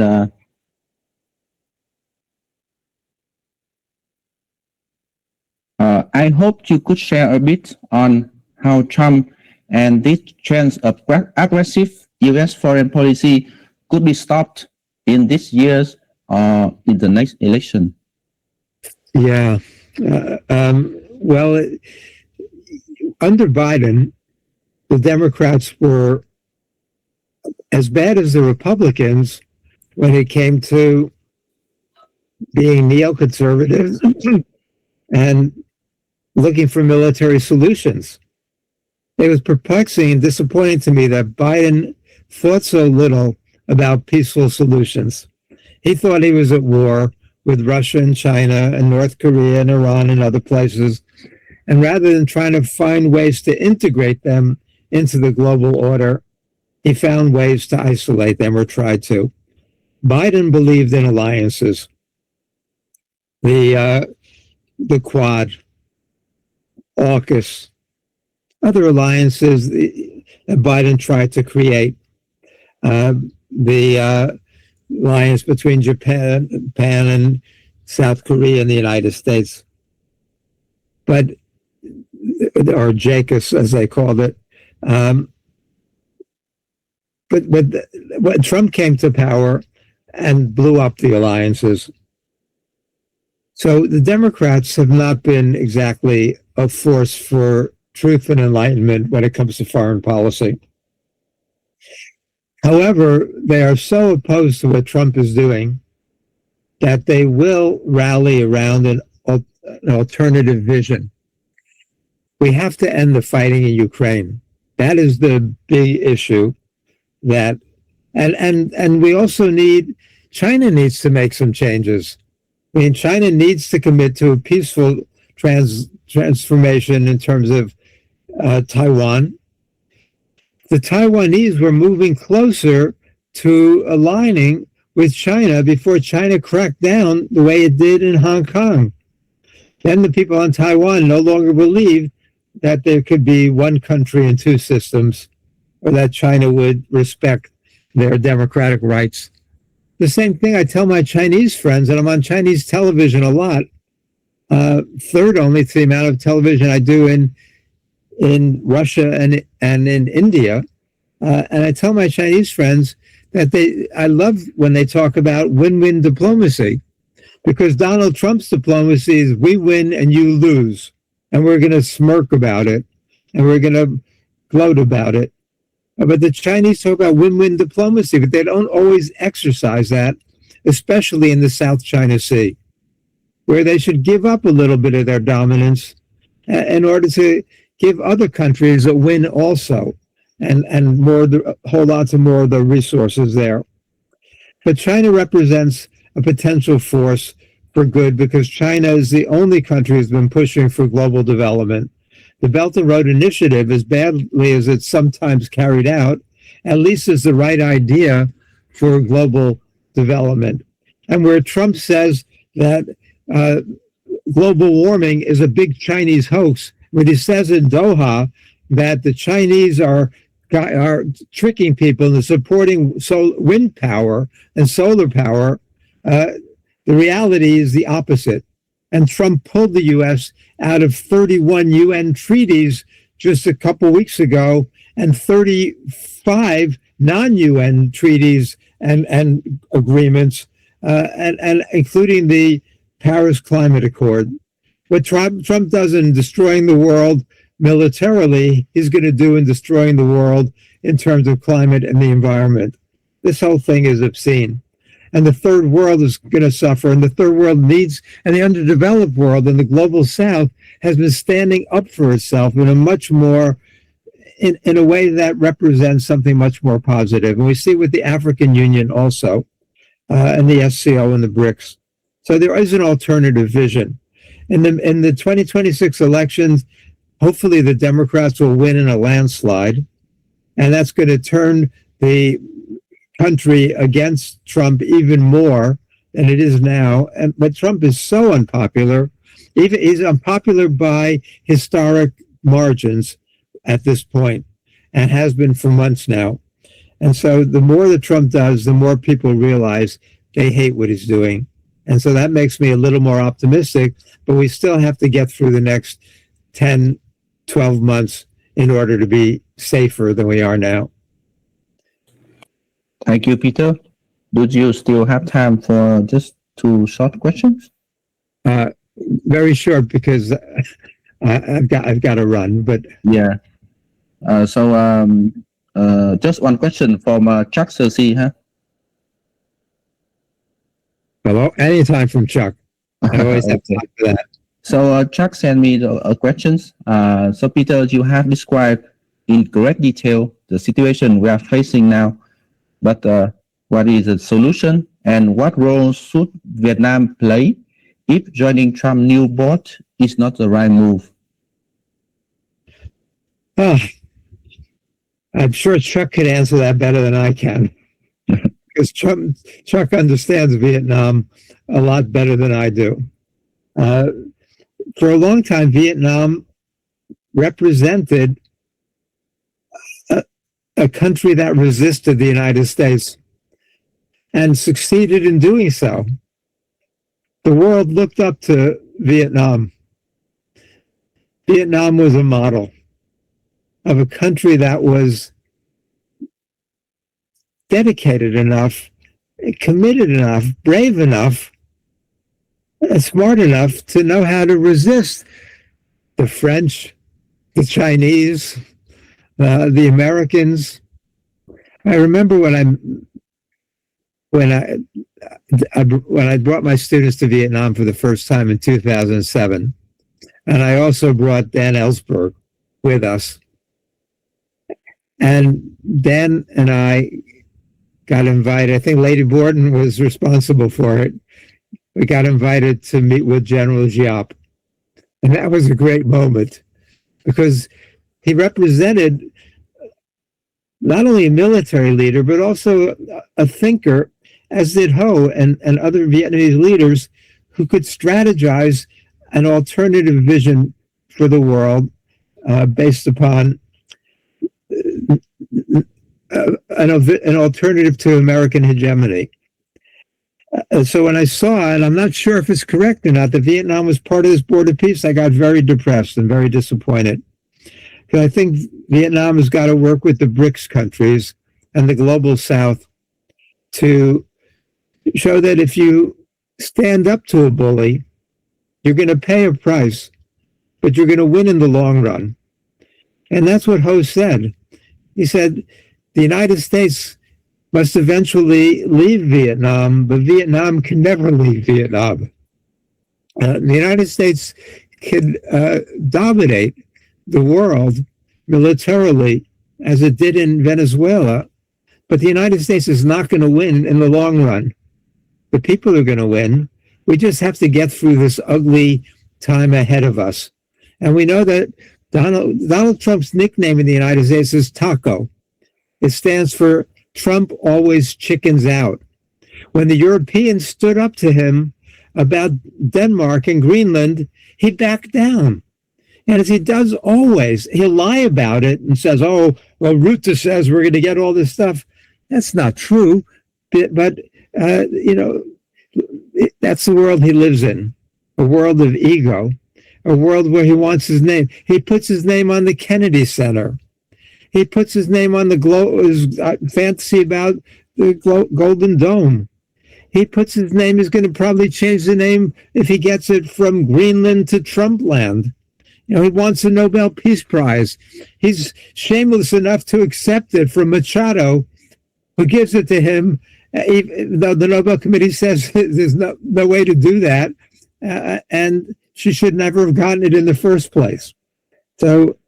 I hope you could share a bit on how Trump and this trend of aggressive U.S. foreign policy could be stopped in this year's or in the next election.
Yeah. Well, under Biden, the Democrats were as bad as the Republicans when it came to being neoconservative and looking for military solutions. It was perplexing and disappointing to me that Biden thought so little about peaceful solutions. He thought he was at war with Russia and China and North Korea and Iran and other places. And rather than trying to find ways to integrate them into the global order, he found ways to isolate them or tried to. Biden believed in alliances. The Quad, AUKUS, other alliances that Biden tried to create. The alliance between Japan and South Korea and the United States, or JACUS as they called it. But when Trump came to power and blew up the alliances. So the Democrats have not been exactly a force for truth and enlightenment when it comes to foreign policy. However, they are so opposed to what Trump is doing that they will rally around an alternative vision. We have to end the fighting in Ukraine. That is the big issue. And we also China needs to make some changes. I mean, China needs to commit to a peaceful transformation in terms of Taiwan. The Taiwanese were moving closer to aligning with China before China cracked down the way it did in Hong Kong. Then the people on Taiwan no longer believed that there could be one country and two systems, or that China would respect their democratic rights. The same thing I tell my Chinese friends, and I'm on Chinese television a lot, third only to the amount of television I do in Russia and in India. And I tell my Chinese friends that I love when they talk about win-win diplomacy, because Donald Trump's diplomacy is we win and you lose, and we're going to smirk about it, and we're going to gloat about it. But the Chinese talk about win-win diplomacy, but they don't always exercise that, especially in the South China Sea, where they should give up a little bit of their dominance in order to give other countries a win also, and hold on to more of the resources there. But China represents a potential force for good, because China is the only country who's been pushing for global development. The Belt and Road Initiative, as badly as it's sometimes carried out, at least is the right idea for global development. And where Trump says that global warming is a big Chinese hoax, when he says in Doha that the Chinese are tricking people into supporting wind power and solar power, the reality is the opposite. And Trump pulled the U.S. out of 31 UN treaties just a couple weeks ago, and 35 non-UN treaties and agreements, and including the Paris Climate Accord. What Trump does in destroying the world militarily, he's going to do in destroying the world in terms of climate and the environment. This whole thing is obscene. And the third world is going to suffer, and the third world needs, and the underdeveloped world and the global South has been standing up for itself in a much more, in a way that represents something much more positive. And we see with the African Union also, and the SCO and the BRICS. So there is an alternative vision. In the 2026 elections, hopefully the Democrats will win in a landslide, and that's going to turn the country against Trump even more than it is now. But Trump is so unpopular. He's unpopular by historic margins at this point, and has been for months now. And so the more that Trump does, the more people realize they hate what he's doing. And so that makes me a little more optimistic, but we still have to get through the next 10, 12 months in order to be safer than we are now.
Thank you, Peter. Do you still have time for just 2 short questions?
Very short, because I've got to run. But
yeah. Just one question from Chuck Cersei, huh?
Hello, anytime from Chuck. I always have time for that.
So Chuck sent me the questions. So Peter, you have described in great detail the situation we are facing now. But what is the solution, and what role should Vietnam play if joining Trump's new board is not the right move?
I'm sure Chuck could answer that better than I can, because Chuck understands Vietnam a lot better than I do. For a long time, Vietnam represented a country that resisted the United States and succeeded in doing so. The world looked up to Vietnam. Vietnam was a model of a country that was dedicated enough, committed enough, brave enough, and smart enough to know how to resist the French, the Chinese, the Americans. I remember when I brought my students to Vietnam for the first time in 2007, and I also brought Dan Ellsberg with us. And Dan and I got invited. I think Lady Borden was responsible for it. We got invited to meet with General Giap, and that was a great moment, because he represented not only a military leader, but also a thinker, as did Ho and other Vietnamese leaders who could strategize an alternative vision for the world, based upon an alternative to American hegemony. So when I saw, and I'm not sure if it's correct or not, that Vietnam was part of this board of peace, I got very depressed and very disappointed. Because I think Vietnam has got to work with the BRICS countries and the global South to show that if you stand up to a bully, you're going to pay a price, but you're going to win in the long run. And that's what Ho said. He said, the United States must eventually leave Vietnam, but Vietnam can never leave Vietnam. The United States can dominate the world militarily as it did in Venezuela, but the United States is not going to win in the long run. The people are going to win. We just have to get through this ugly time ahead of us. And we know that Donald Trump's nickname in the United States is Taco. It stands for Trump always chickens out. When the Europeans stood up to him about Denmark and Greenland, he backed down. And as he does always, he'll lie about it and says, oh, well, Rutte says we're going to get all this stuff. That's not true. But that's the world he lives in, a world of ego, a world where he wants his name. He puts his name on the Kennedy Center. He puts his name on his fantasy about the Golden Dome. He puts his name, he's going to probably change the name if he gets it from Greenland to Trumpland. He wants a Nobel Peace Prize. He's shameless enough to accept it from Machado, who gives it to him, even though the Nobel Committee says there's no way to do that, and she should never have gotten it in the first place. So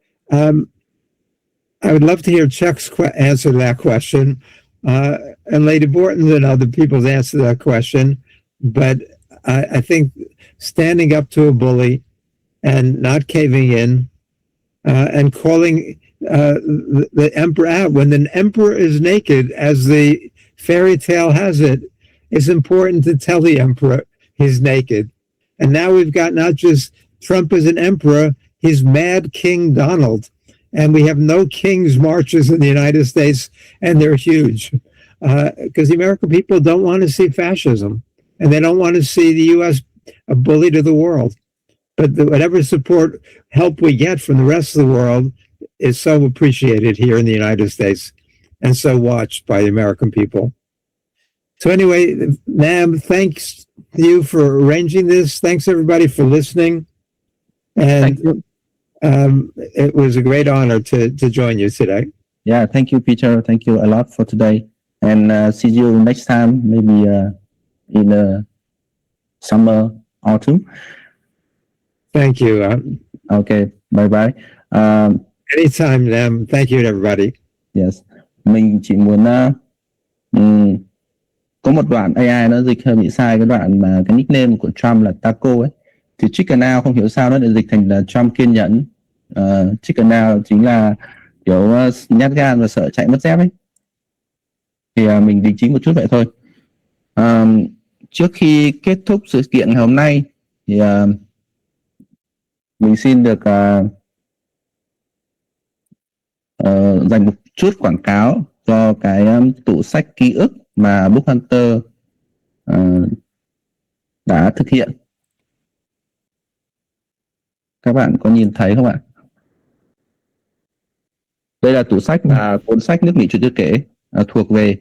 I would love to hear Chuck's answer to that question, and Lady Borton's and other people's answer to that question. But I think standing up to a bully and not caving in, and calling the emperor out. When the emperor is naked, as the fairy tale has it, it's important to tell the emperor he's naked. And now we've got not just Trump as an emperor, he's Mad King Donald. And we have no king's marches in the United States, and they're huge. Because the American people don't want to see fascism, and they don't want to see the U.S. a bully to the world. But whatever support, help we get from the rest of the world is so appreciated here in the United States and so watched by the American people. So anyway, ma'am, thanks to you for arranging this. Thanks everybody for listening. And
Thank you.
It was a great honor to join you today.
Yeah, thank you, Peter. Thank you a lot for today. And see you next time, maybe in the summer, autumn.
Thank you.
Okay, bye-bye.
Anytime, ma'am. Thank you, everybody.
Yes. Mình chỉ muốn có một đoạn AI nó dịch hơi bị sai cái đoạn mà cái nickname của Trump là Taco ấy. Thì Chicken Now không hiểu sao nó lại dịch thành là Trump kiên nhẫn. Chicken Now chính là kiểu nhát gan và sợ chạy mất dép ấy. Thì mình đính chính một chút vậy thôi. Trước khi kết thúc sự kiện ngày hôm nay thì mình xin được dành một chút quảng cáo cho cái tủ sách ký ức mà Book Hunter đã thực hiện. Các bạn có nhìn thấy không ạ? Đây là tủ sách mà cuốn sách Nước Mỹ chuyện chưa kể thuộc về,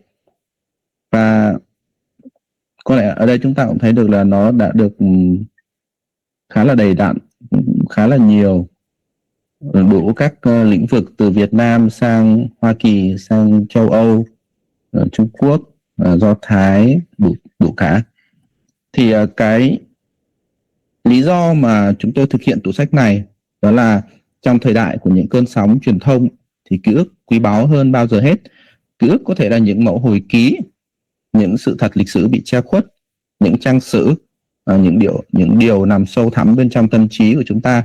và có lẽ ở đây chúng ta cũng thấy được là nó đã được khá là đầy đặn, khá là nhiều, đủ các lĩnh vực từ Việt Nam sang Hoa Kỳ, sang châu Âu, Trung Quốc, Do Thái, đủ cả. Thì cái lý do mà chúng tôi thực hiện tủ sách này đó là trong thời đại của những cơn sóng truyền thông thì ký ức quý báu hơn bao giờ hết. Ký ức có thể là những mẫu hồi ký, những sự thật lịch sử bị che khuất, những trang sử, những điều nằm sâu thẳm bên trong tâm trí của chúng ta.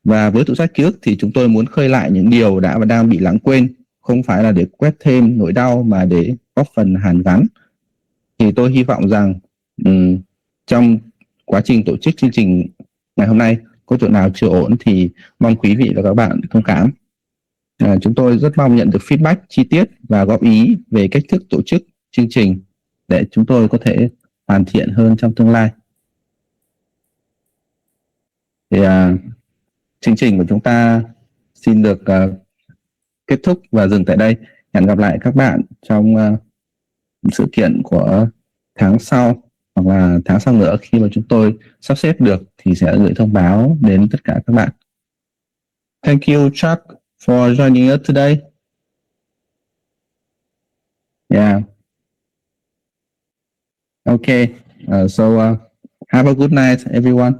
Và với tủ sách ký ức thì chúng tôi muốn khơi lại những điều đã và đang bị lãng quên, không phải là để quét thêm nỗi đau mà để góp phần hàn gắn. Thì tôi hy vọng rằng trong quá trình tổ chức chương trình ngày hôm nay có chỗ nào chưa ổn thì mong quý vị và các bạn thông cảm. Chúng tôi rất mong nhận được feedback chi tiết và góp ý về cách thức tổ chức chương trình để chúng tôi có thể hoàn thiện hơn trong tương lai. Thì chương trình của chúng ta xin được kết thúc và dừng tại đây. Hẹn gặp lại các bạn trong sự kiện của tháng sau, hoặc là tháng sau nữa khi mà chúng tôi sắp xếp được thì sẽ gửi thông báo đến tất cả các bạn. Thank you, Chuck, for joining us today. Yeah. Okay. So have a good night, everyone.